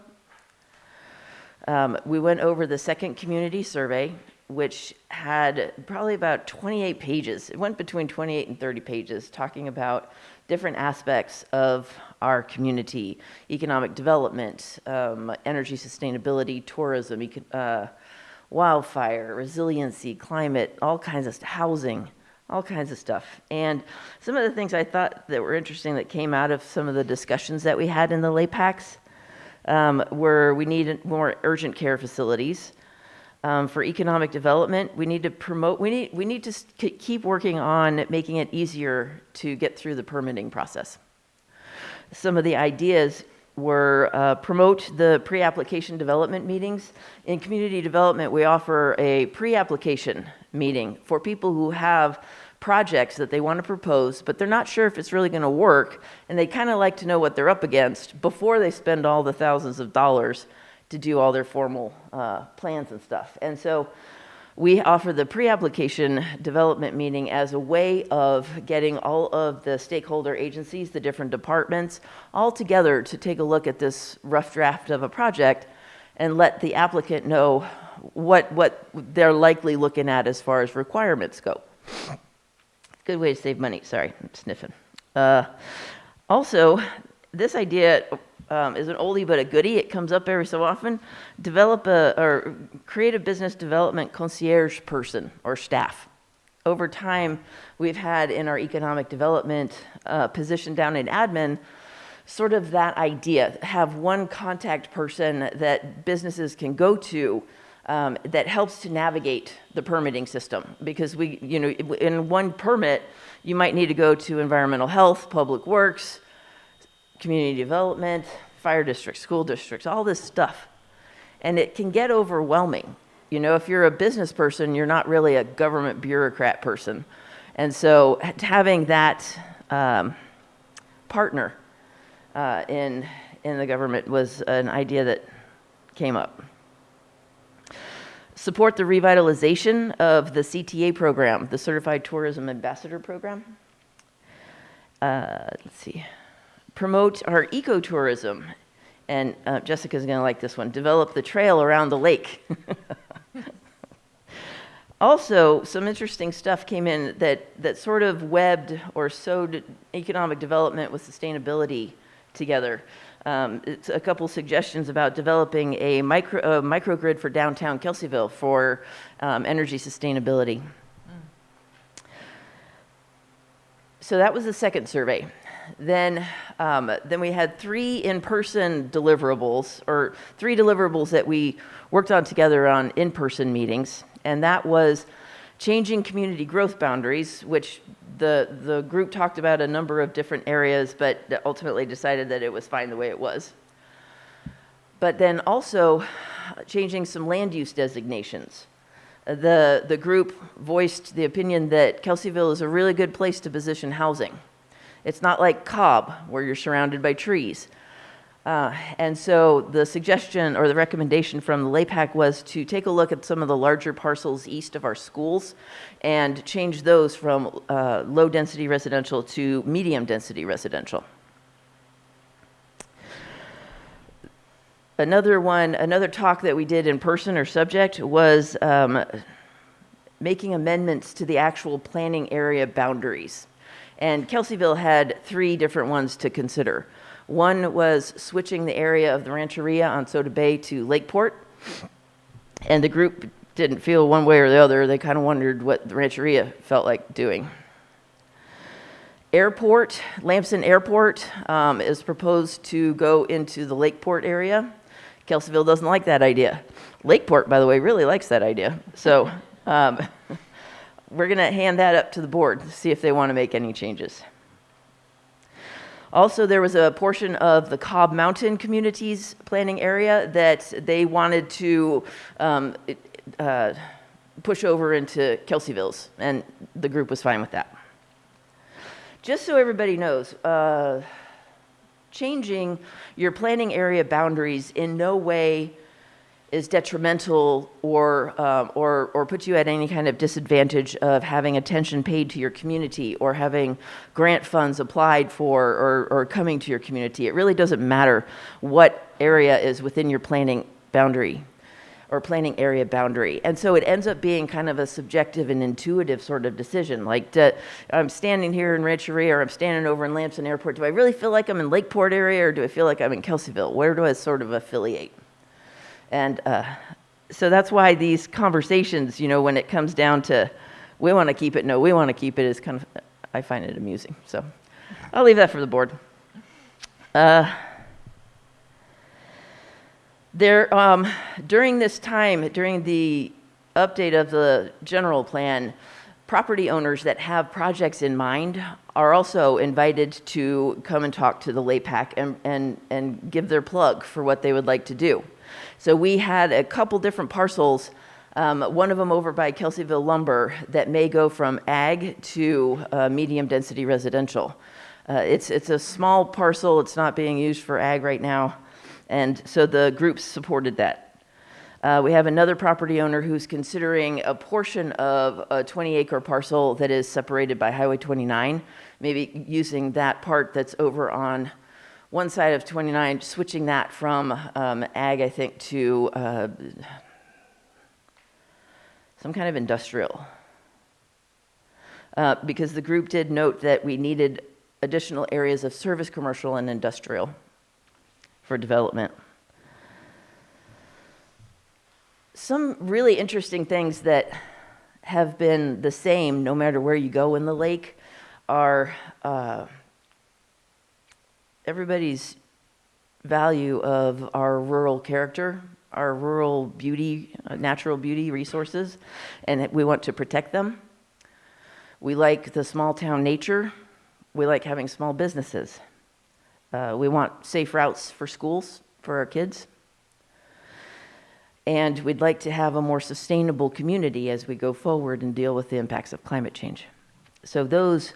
We went over the second community survey, which had probably about 28 pages. It went between 28 and 30 pages, talking about different aspects of our community: economic development, energy sustainability, tourism, wildfire, resiliency, climate, all kinds of housing, all kinds of stuff. And some of the things I thought that were interesting that came out of some of the discussions that we had in the LAPACs were we need more urgent care facilities. For economic development, we need to promote, we need to keep working on making it easier to get through the permitting process. Some of the ideas were promote the pre-application development meetings. In community development, we offer a pre-application meeting for people who have projects that they want to propose, but they're not sure if it's really going to work, and they kind of like to know what they're up against before they spend all the thousands of dollars to do all their formal plans and stuff. And so we offer the pre-application development meeting as a way of getting all of the stakeholder agencies, the different departments, all together to take a look at this rough draft of a project and let the applicant know what they're likely looking at as far as requirements go. Good way to save money. Sorry, I'm sniffing. Also, this idea is an oldie but a goodie. It comes up every so often. Create a business development concierge person or staff. Over time, we've had in our economic development position down in admin, sort of that idea, have one contact person that businesses can go to that helps to navigate the permitting system. Because in one permit, you might need to go to environmental health, public works, community development, fire districts, school districts, all this stuff. And it can get overwhelming. If you're a business person, you're not really a government bureaucrat person. And so having that partner in the government was an idea that came up. Support the revitalization of the CTA program, the Certified Tourism Ambassador program. Let's see. Promote our ecotourism, and Jessica's going to like this one. Develop the trail around the lake. Also, some interesting stuff came in that sort of webbed or sewed economic development with sustainability together. It's a couple suggestions about developing a microgrid for downtown Kelseyville for energy sustainability. So that was the second survey. Then we had 3 in-person deliverables, or 3 deliverables that we worked on together on in-person meetings, and that was changing community growth boundaries, which the group talked about a number of different areas, but ultimately decided that it was fine the way it was. But then also changing some land use designations. The group voiced the opinion that Kelseyville is a really good place to position housing. It's not like Cobb, where you're surrounded by trees. And so the suggestion or the recommendation from the LAPAC was to take a look at some of the larger parcels east of our schools and change those from low-density residential to medium-density residential. Another talk that we did in person or subject was making amendments to the actual planning area boundaries. And Kelseyville had 3 different ones to consider. One was switching the area of the Rancheria on Soda Bay to Lakeport. And the group didn't feel one way or the other. They kind of wondered what the Rancheria felt like doing. Airport, Lamson Airport is proposed to go into the Lakeport area. Kelseyville doesn't like that idea. Lakeport, by the way, really likes that idea. So we're going to hand that up to the board to see if they want to make any changes. Also, there was a portion of the Cobb Mountain Communities planning area that they wanted to push over into Kelseyville's, and the group was fine with that. Just so everybody knows, changing your planning area boundaries in no way is detrimental or puts you at any kind of disadvantage of having attention paid to your community or having grant funds applied for or coming to your community. It really doesn't matter what area is within your planning boundary or planning area boundary. And so it ends up being kind of a subjective and intuitive sort of decision. Like, I'm standing here in Rancheria or I'm standing over in Lamson Airport. Do I really feel like I'm in Lakeport area or do I feel like I'm in Kelseyville? Where do I sort of affiliate? And so that's why these conversations, you know, when it comes down to we want to keep it, no, we want to keep it, is kind of, I find it amusing. So I'll leave that for the board. During this time, during the update of the general plan, property owners that have projects in mind are also invited to come and talk to the LAPAC and give their plug for what they would like to do. So we had a couple different parcels, one of them over by Kelseyville Lumber that may go from ag to medium density residential. It's a small parcel, it's not being used for ag right now, and so the groups supported that. We have another property owner who's considering a portion of a 20-acre parcel that is separated by Highway 29, maybe using that part that's over on one side of 29, switching that from ag, I think, to some kind of industrial. Because the group did note that we needed additional areas of service, commercial, and industrial for development. Some really interesting things that have been the same no matter where you go in the lake are everybody's value of our rural character, our rural beauty, natural beauty resources, and we want to protect them. We like the small town nature. We like having small businesses. We want safe routes for schools for our kids. And we'd like to have a more sustainable community as we go forward and deal with the impacts of climate change. So those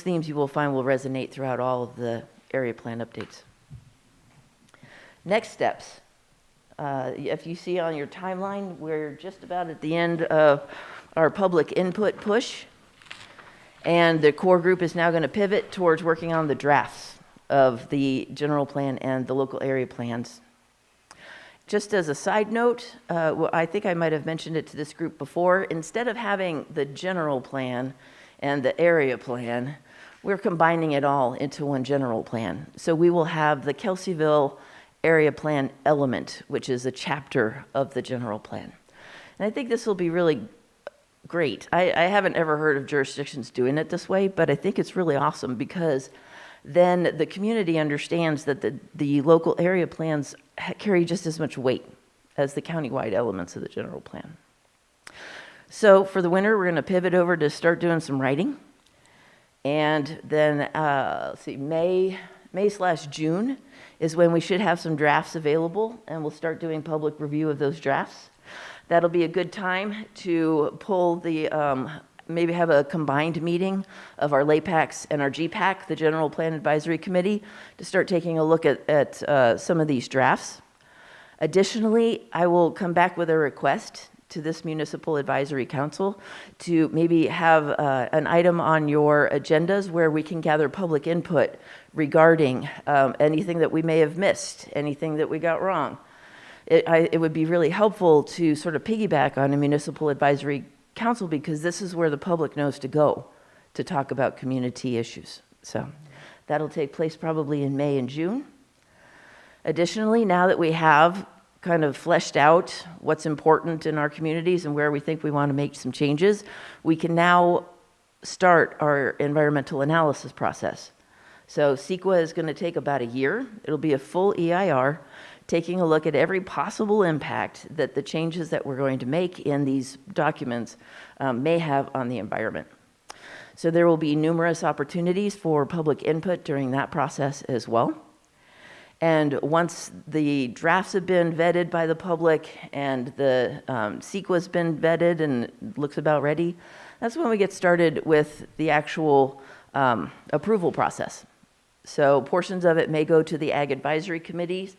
themes you will find will resonate throughout all of the area plan updates. Next steps. If you see on your timeline, we're just about at the end of our public input push. And the core group is now going to pivot towards working on the drafts of the general plan and the local area plans. Just as a side note, I think I might have mentioned it to this group before, instead of having the general plan and the area plan, we're combining it all into one general plan. So we will have the Kelseyville area plan element, which is a chapter of the general plan. And I think this will be really great. I haven't ever heard of jurisdictions doing it this way, but I think it's really awesome because then the community understands that the local area plans carry just as much weight as the countywide elements of the general plan. So for the winter, we're going to pivot over to start doing some writing. And then, let's see, May/June is when we should have some drafts available, and we'll start doing public review of those drafts. That'll be a good time to pull the, maybe have a combined meeting of our LAPACs and our GPAC, the General Plan Advisory Committee, to start taking a look at some of these drafts. Additionally, I will come back with a request to this Municipal Advisory Council to maybe have an item on your agendas where we can gather public input regarding anything that we may have missed, anything that we got wrong. It would be really helpful to sort of piggyback on a Municipal Advisory Council because this is where the public knows to go to talk about community issues. So that'll take place probably in May and June. Additionally, now that we have kind of fleshed out what's important in our communities and where we think we want to make some changes, we can now start our environmental analysis process. So CEQA is going to take about a year. It'll be a full EIR, taking a look at every possible impact that the changes that we're going to make in these documents may have on the environment. So there will be numerous opportunities for public input during that process as well. And once the drafts have been vetted by the public and the CEQA has been vetted and looks about ready, that's when we get started with the actual approval process. So portions of it may go to the Ag Advisory Committees,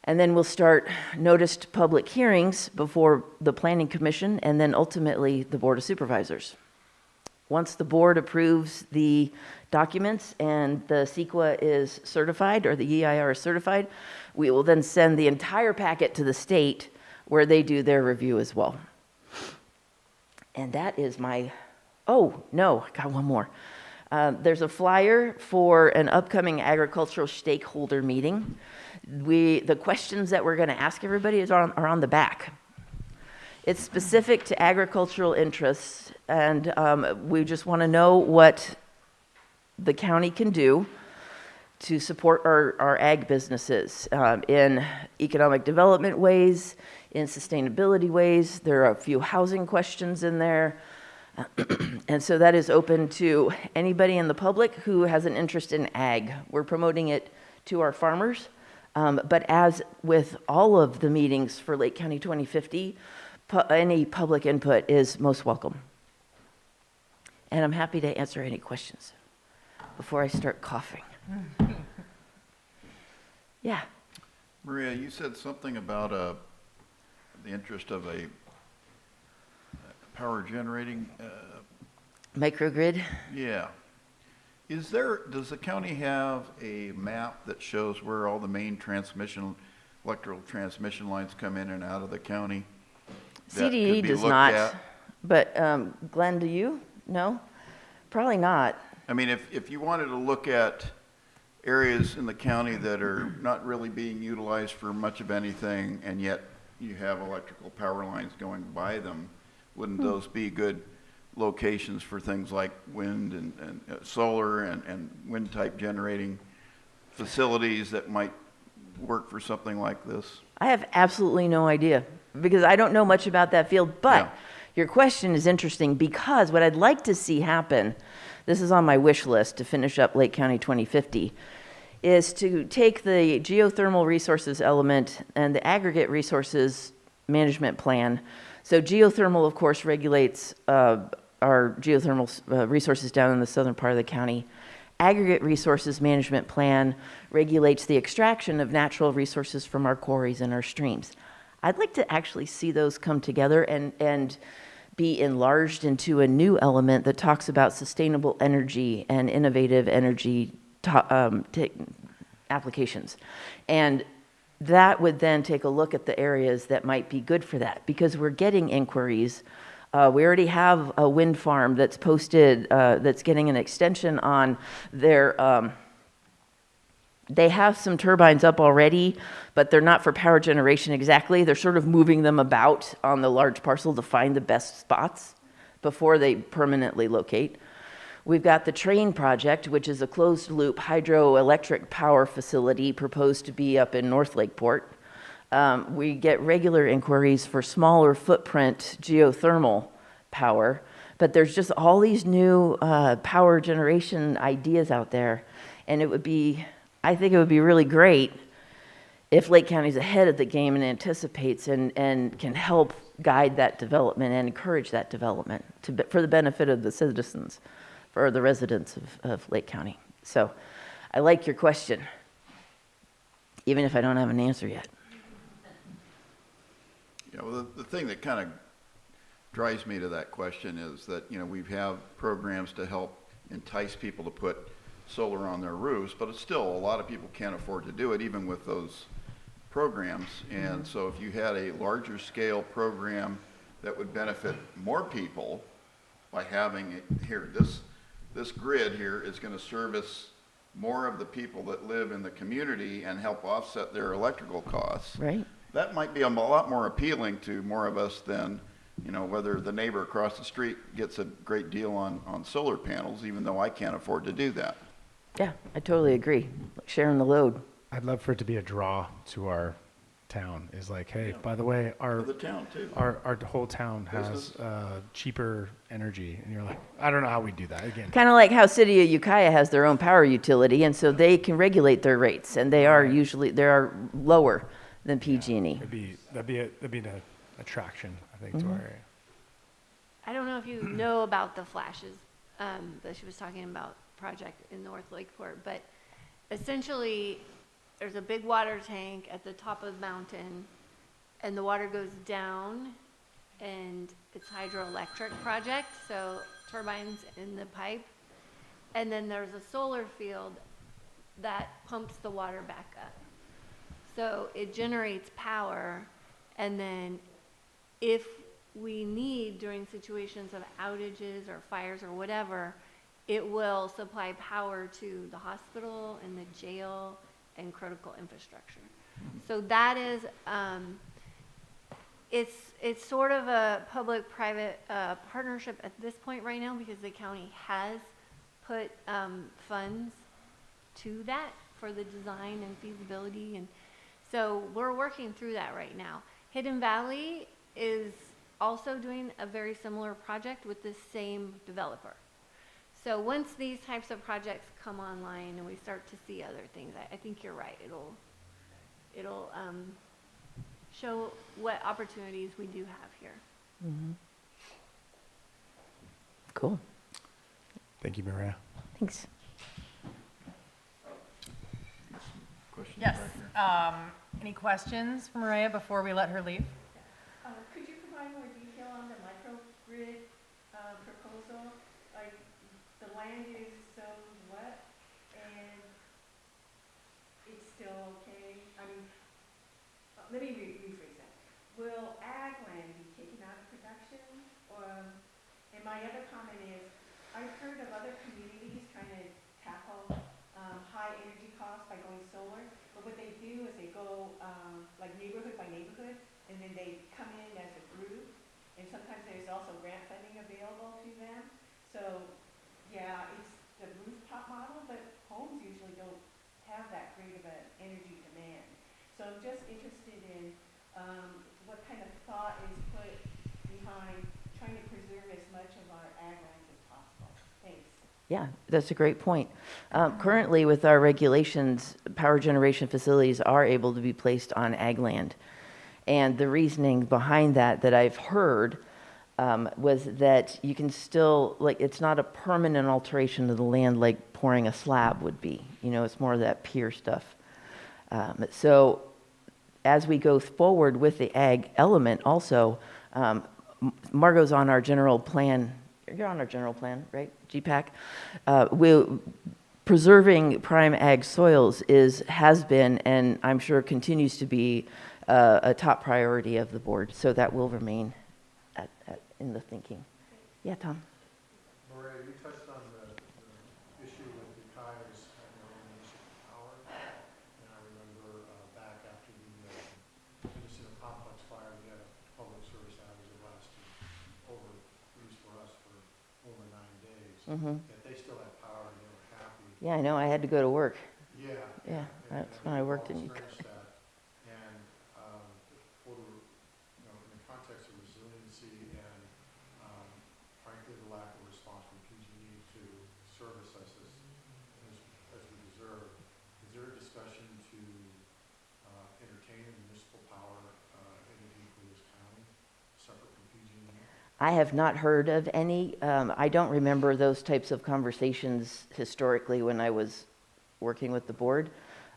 and then we'll start noticed public hearings before the Planning Commission and then ultimately the Board of Supervisors. Once the board approves the documents and the CEQA is certified or the EIR is certified, we will then send the entire packet to the state where they do their review as well. And that is my, oh, no, I got one more. There's a flyer for an upcoming agricultural stakeholder meeting. The questions that we're going to ask everybody are on the back. It's specific to agricultural interests, and we just want to know what the county can do to support our ag businesses in economic development ways, in sustainability ways. There are a few housing questions in there. And so that is open to anybody in the public who has an interest in ag. We're promoting it to our farmers. But as with all of the meetings for Lake County 2050, any public input is most welcome. And I'm happy to answer any questions before I start coughing. Yeah. Maria, you said something about the interest of a power generating. Microgrid? Yeah. Does the county have a map that shows where all the main electrical transmission lines come in and out of the county? That CDE could be does looked not, at? but Glenn, do you? No? Probably not. I mean, if you wanted to look at areas in the county that are not really being utilized for much of anything, and yet you have electrical power lines going by them, wouldn't those be good locations for things like wind and solar and wind type generating facilities that might work for something like this? I have absolutely no idea because I don't know much about that field, but Yeah. your question is interesting because what I'd like to see happen, this is on my wish list to finish up Lake County 2050, is to take the geothermal resources element and the aggregate resources management plan. So geothermal, of course, regulates our geothermal resources down in the southern part of the county. Aggregate resources management plan regulates the extraction of natural resources from our quarries and our streams. I'd like to actually see those come together and be enlarged into a new element that talks about sustainable energy and innovative energy applications. And that would then take a look at the areas that might be good for that because we're getting inquiries. We already have a wind farm that's posted, that's getting an extension on their, they have some turbines up already, but they're not for power generation exactly. They're sort of moving them about on the large parcel to find the best spots before they permanently locate. We've got the Train project, which is a closed loop hydroelectric power facility proposed to be up in North Lakeport. We get regular inquiries for smaller footprint geothermal power, but there's just all these new power generation ideas out there. And I think it would be really great if Lake County's ahead of the game and anticipates and can help guide that development and encourage that development for the benefit of the citizens, for the residents of Lake County. So I like your question, even if I don't have an answer yet. Yeah, well, the thing that kind of drives me to that question is that, we have programs to help entice people to put solar on their roofs, but it's still, a lot of people can't afford to do it, even with those programs. And so if you had a larger scale program that would benefit more people by having it here, this grid here is going to service more of the people that live in the community and help offset their electrical costs. Right. That might be a lot more appealing to more of us than, whether the neighbor across the street gets a great deal on solar panels, even though I can't afford to do that. Yeah, I totally agree. Sharing the load. I'd love for it to be a draw to our town, is like, hey, by the way, For the town too. our whole town has Business. cheaper energy. And you're like, I don't know how we do that. Again, Kind of like how City of Ukiah has their own power utility, and so they can regulate their rates, and they are lower than PG&E. that'd be an attraction, I think, to our area. I don't know if you know about the flashes that she was talking about project in North Lakeport, but essentially there's a big water tank at the top of the mountain, and the water goes down, and it's hydroelectric project, so turbines in the pipe, and then there's a solar field that pumps the water back up. So it generates power, and then if we need, during situations of outages or fires or whatever, it will supply power to the hospital and the jail and critical infrastructure. So that is, it's sort of a public-private partnership at this point right now, because the county has put funds to that for the design and feasibility, and so we're working through that right now. Hidden Valley is also doing a very similar project with the same developer. So once these types of projects come online and we start to see other things, I think you're right. It'll show what opportunities we do have here. Mm-hmm. Cool. Thank you, Maria. Thanks. Questions Yes. back here? Any questions for Maria before we let her leave? Could you provide more detail on the microgrid proposal? Like, the land is so wet, and it's still okay? I mean, let me rephrase that. Will ag land be taken out of production? And my other comment is, I've heard of other communities trying to tackle high energy costs by going solar, but what they do is they go like neighborhood by neighborhood, and then they come in as a group, and sometimes there's also grant funding available to them. So, yeah, it's the rooftop model, but homes usually don't have that great of an energy demand. So I'm just interested in what kind of thought is put behind trying to preserve as much of our ag lands as possible. Thanks. Yeah, that's a great point. Currently, with our regulations, power generation facilities are able to be placed on ag land. And the reasoning behind that I've heard was that you can still, like, it's not a permanent alteration of the land like pouring a slab would be. It's more of that pier stuff. So as we go forward with the ag element also, Margot's on our general plan. You're on our general plan, right? GPAC. Preserving prime ag soils has been, and I'm sure continues to be, a top priority of the board. So that will remain in the thinking. Yeah, Tom. Maria, you touched on the issue with the Ukiah's having their own municipal power. And I remember back after the Municipal Complex fire, we had a public service outage that lasted over, at least for us, for over 9 days. Mm-hmm. Yet they still had power and they were happy. Yeah, I know. I had to go to work. Yeah. Yeah, and that's when I worked in we've all experienced that. And efficiency and frankly, the lack of response from PG&E to service us as we deserve. Is there a discussion to entertain a municipal power entity for this county, separate from PG&E? I have not heard of any. I don't remember those types of conversations historically when I was working with the board.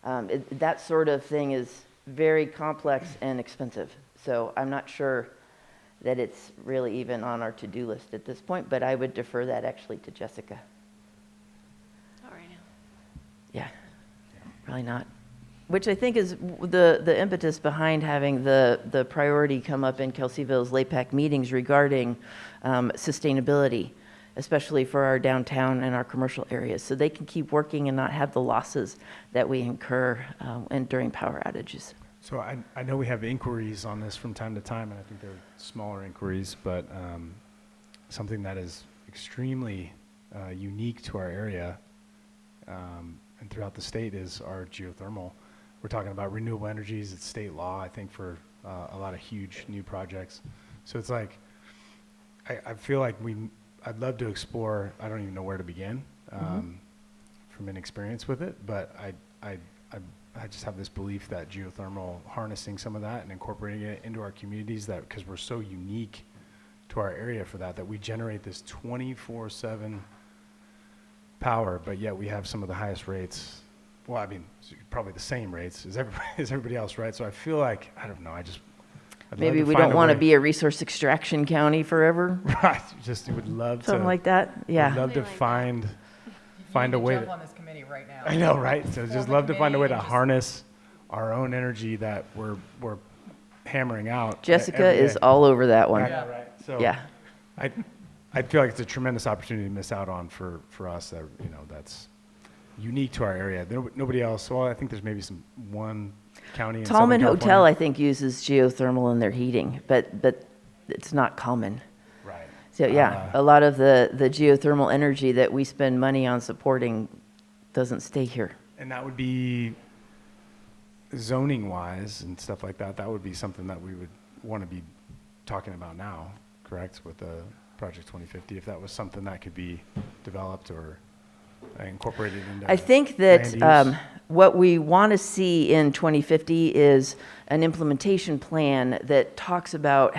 That sort of thing is very complex and expensive. So I'm not sure that it's really even on our to-do list at this point, but I would defer that actually to Jessica. All right. Yeah, probably not. Which I think is the impetus behind having the priority come up in Kelseyville's LAPAC meetings regarding sustainability, especially for our downtown and our commercial areas, so they can keep working and not have the losses that we incur and during power outages. So I know we have inquiries on this from time to time, and I think they're smaller inquiries, but something that is extremely unique to our area and throughout the state is our geothermal. We're talking about renewable energies. It's state law, I think, for a lot of huge new projects. So it's like, I feel like I'd love to explore, I don't even know where to begin from inexperience with it, but I just have this belief that geothermal, harnessing some of that and incorporating it into our communities, that because we're so unique to our area for that we generate this 24/7 power, but yet we have some of the highest rates. Well, I mean, probably the same rates as everybody else, right? So I feel like, I don't know, I'd Maybe love to we find don't a want to way- be a resource extraction county forever, Right, just would love to. something like that. Would Yeah. love to Something like find You a need way jump to. on this committee right now. I know, right? So Form just a love to find a way to committee and just- harness our own energy that we're hammering out. Jessica every is day. all over that one. I know, right? So Yeah. I feel like it's a tremendous opportunity to miss out on for us that, that's unique to our area. Nobody else, well, I think there's maybe one county in Southern Tallman Hotel, California. I think, uses geothermal in their heating, but it's not common. Right. So yeah, a lot of the geothermal energy that we spend money on supporting doesn't stay here. And that would be zoning wise and stuff like that. That would be something that we would want to be talking about now, correct? With the Project 2050, if that was something that could be developed or incorporated into. I think land that use. what we want to see in 2050 is an implementation plan that talks about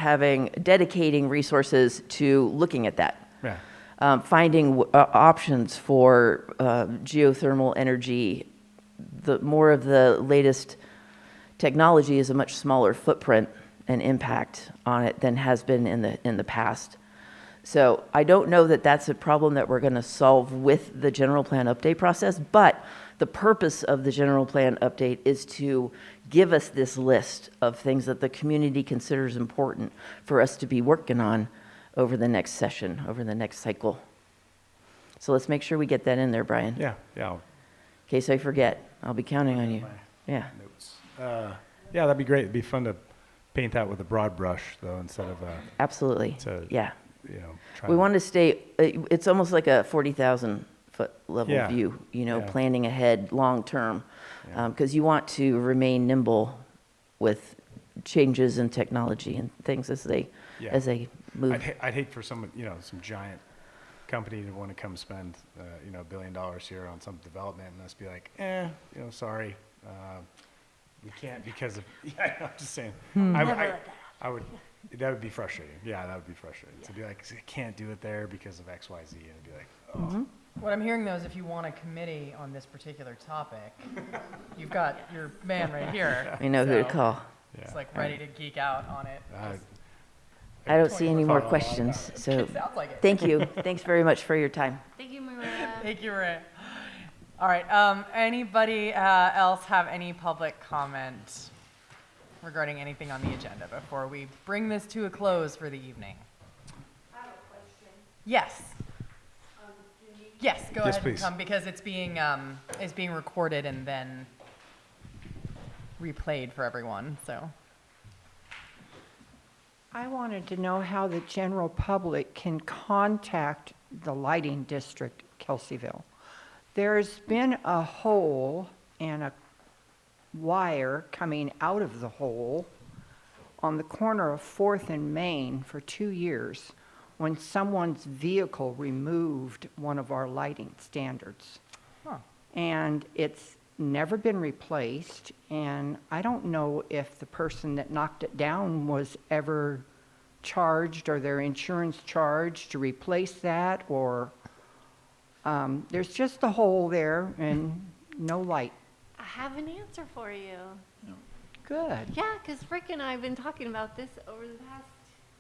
dedicating resources to looking at that. Yeah. Finding options for geothermal energy. The more of the latest technology is a much smaller footprint and impact on it than has been in the past. So I don't know that that's a problem that we're going to solve with the general plan update process, but the purpose of the general plan update is to give us this list of things that the community considers important for us to be working on over the next session, over the next cycle. So let's make sure we get that in there, Brian. Yeah. In case I forget, I'll be counting on you. Yeah. Notes. Yeah, that'd be great. It'd be fun to paint that with a broad brush, though, instead of Absolutely. to, Yeah. try We want to stay, it's almost like a 40,000 foot level Yeah. view, Yeah. planning ahead long-term. Yeah. Because you want to remain nimble with changes in technology and things as they move. I'd hate for someone, some giant company to want to come spend, $1 billion here on some development and us be like, sorry, we can't because of, I'm just saying. I would, that would be frustrating. Yeah, that would be frustrating. To be like, I can't do it there because of X, Y, Z, and it'd be like, oh. Mm-hmm. What I'm hearing though is if you want a committee on this particular topic, you've got your man right here. We know who to So call. It's like ready to geek out on it. I don't see any more 24 questions, so It sounds like it. thank you. Thanks very much for your time. Thank you, Maria. Thank you, Ray. All right, anybody else have any public comment regarding anything on the agenda before we bring this to a close for the evening? I have a question. Yes. Do you need Yes, go Yes, ahead and please. come because it's being recorded and then replayed for everyone, so. I wanted to know how the general public can contact the lighting district, Kelseyville. There's been a hole and a wire coming out of the hole on the corner of 4th and Main for 2 years when someone's vehicle removed one of our lighting standards. And it's never been replaced, and I don't know if the person that knocked it down was ever charged or their insurance charged to replace that, or there's just a hole there and no light. I have an answer for you. Good. Yeah, because Rick and I have been talking about this over the past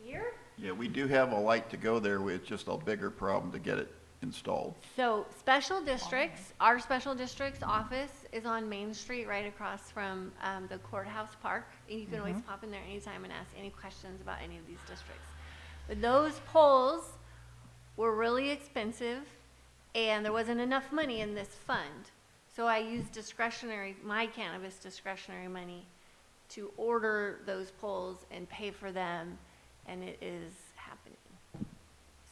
year. Yeah, we do have a light to go there, it's just a bigger problem to get it installed. So special districts, our special district's office is on Main Street, right across from the courthouse park. And you can always pop in there anytime and ask any questions about any of these districts. But those poles were really expensive, and there wasn't enough money in this fund. So I used discretionary, my cannabis discretionary money to order those poles and pay for them, and it is happening.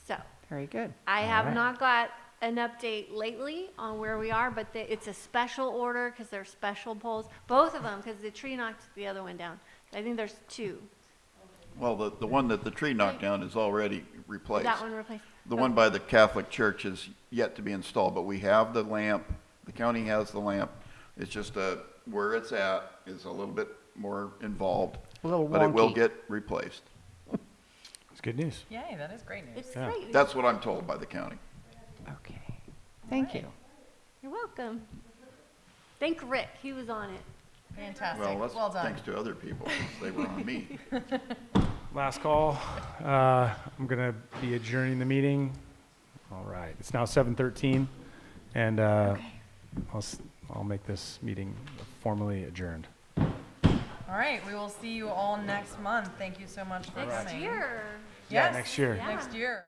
So Very good. I have right. not got an update lately on where we are, but it's a special order because they're special poles. Both of them, because the tree knocked the other one down. I think there's 2. Well, the one that the tree knocked down is already replaced. That one replaced. The one by the Catholic Church is yet to be installed, but we have the lamp, the county has the lamp. It's just where it's at is a little bit more involved. A little But it will wonky. get replaced. It's good news. Yay, that is great news. It's Yeah. great. That's what I'm told by the county. Okay. Thank you. You're welcome. Thank Rick. He was on it. Fantastic. Well, that's Well done. thanks to other people, 'cause they were on me. Last call. I'm going to be adjourning the meeting. All right. It's now 7:13, and I'll make this meeting formally adjourned. All right, we will see you all next month. Thank you so much for Next coming. year. Yeah, Yes, next year. Yeah. Next year.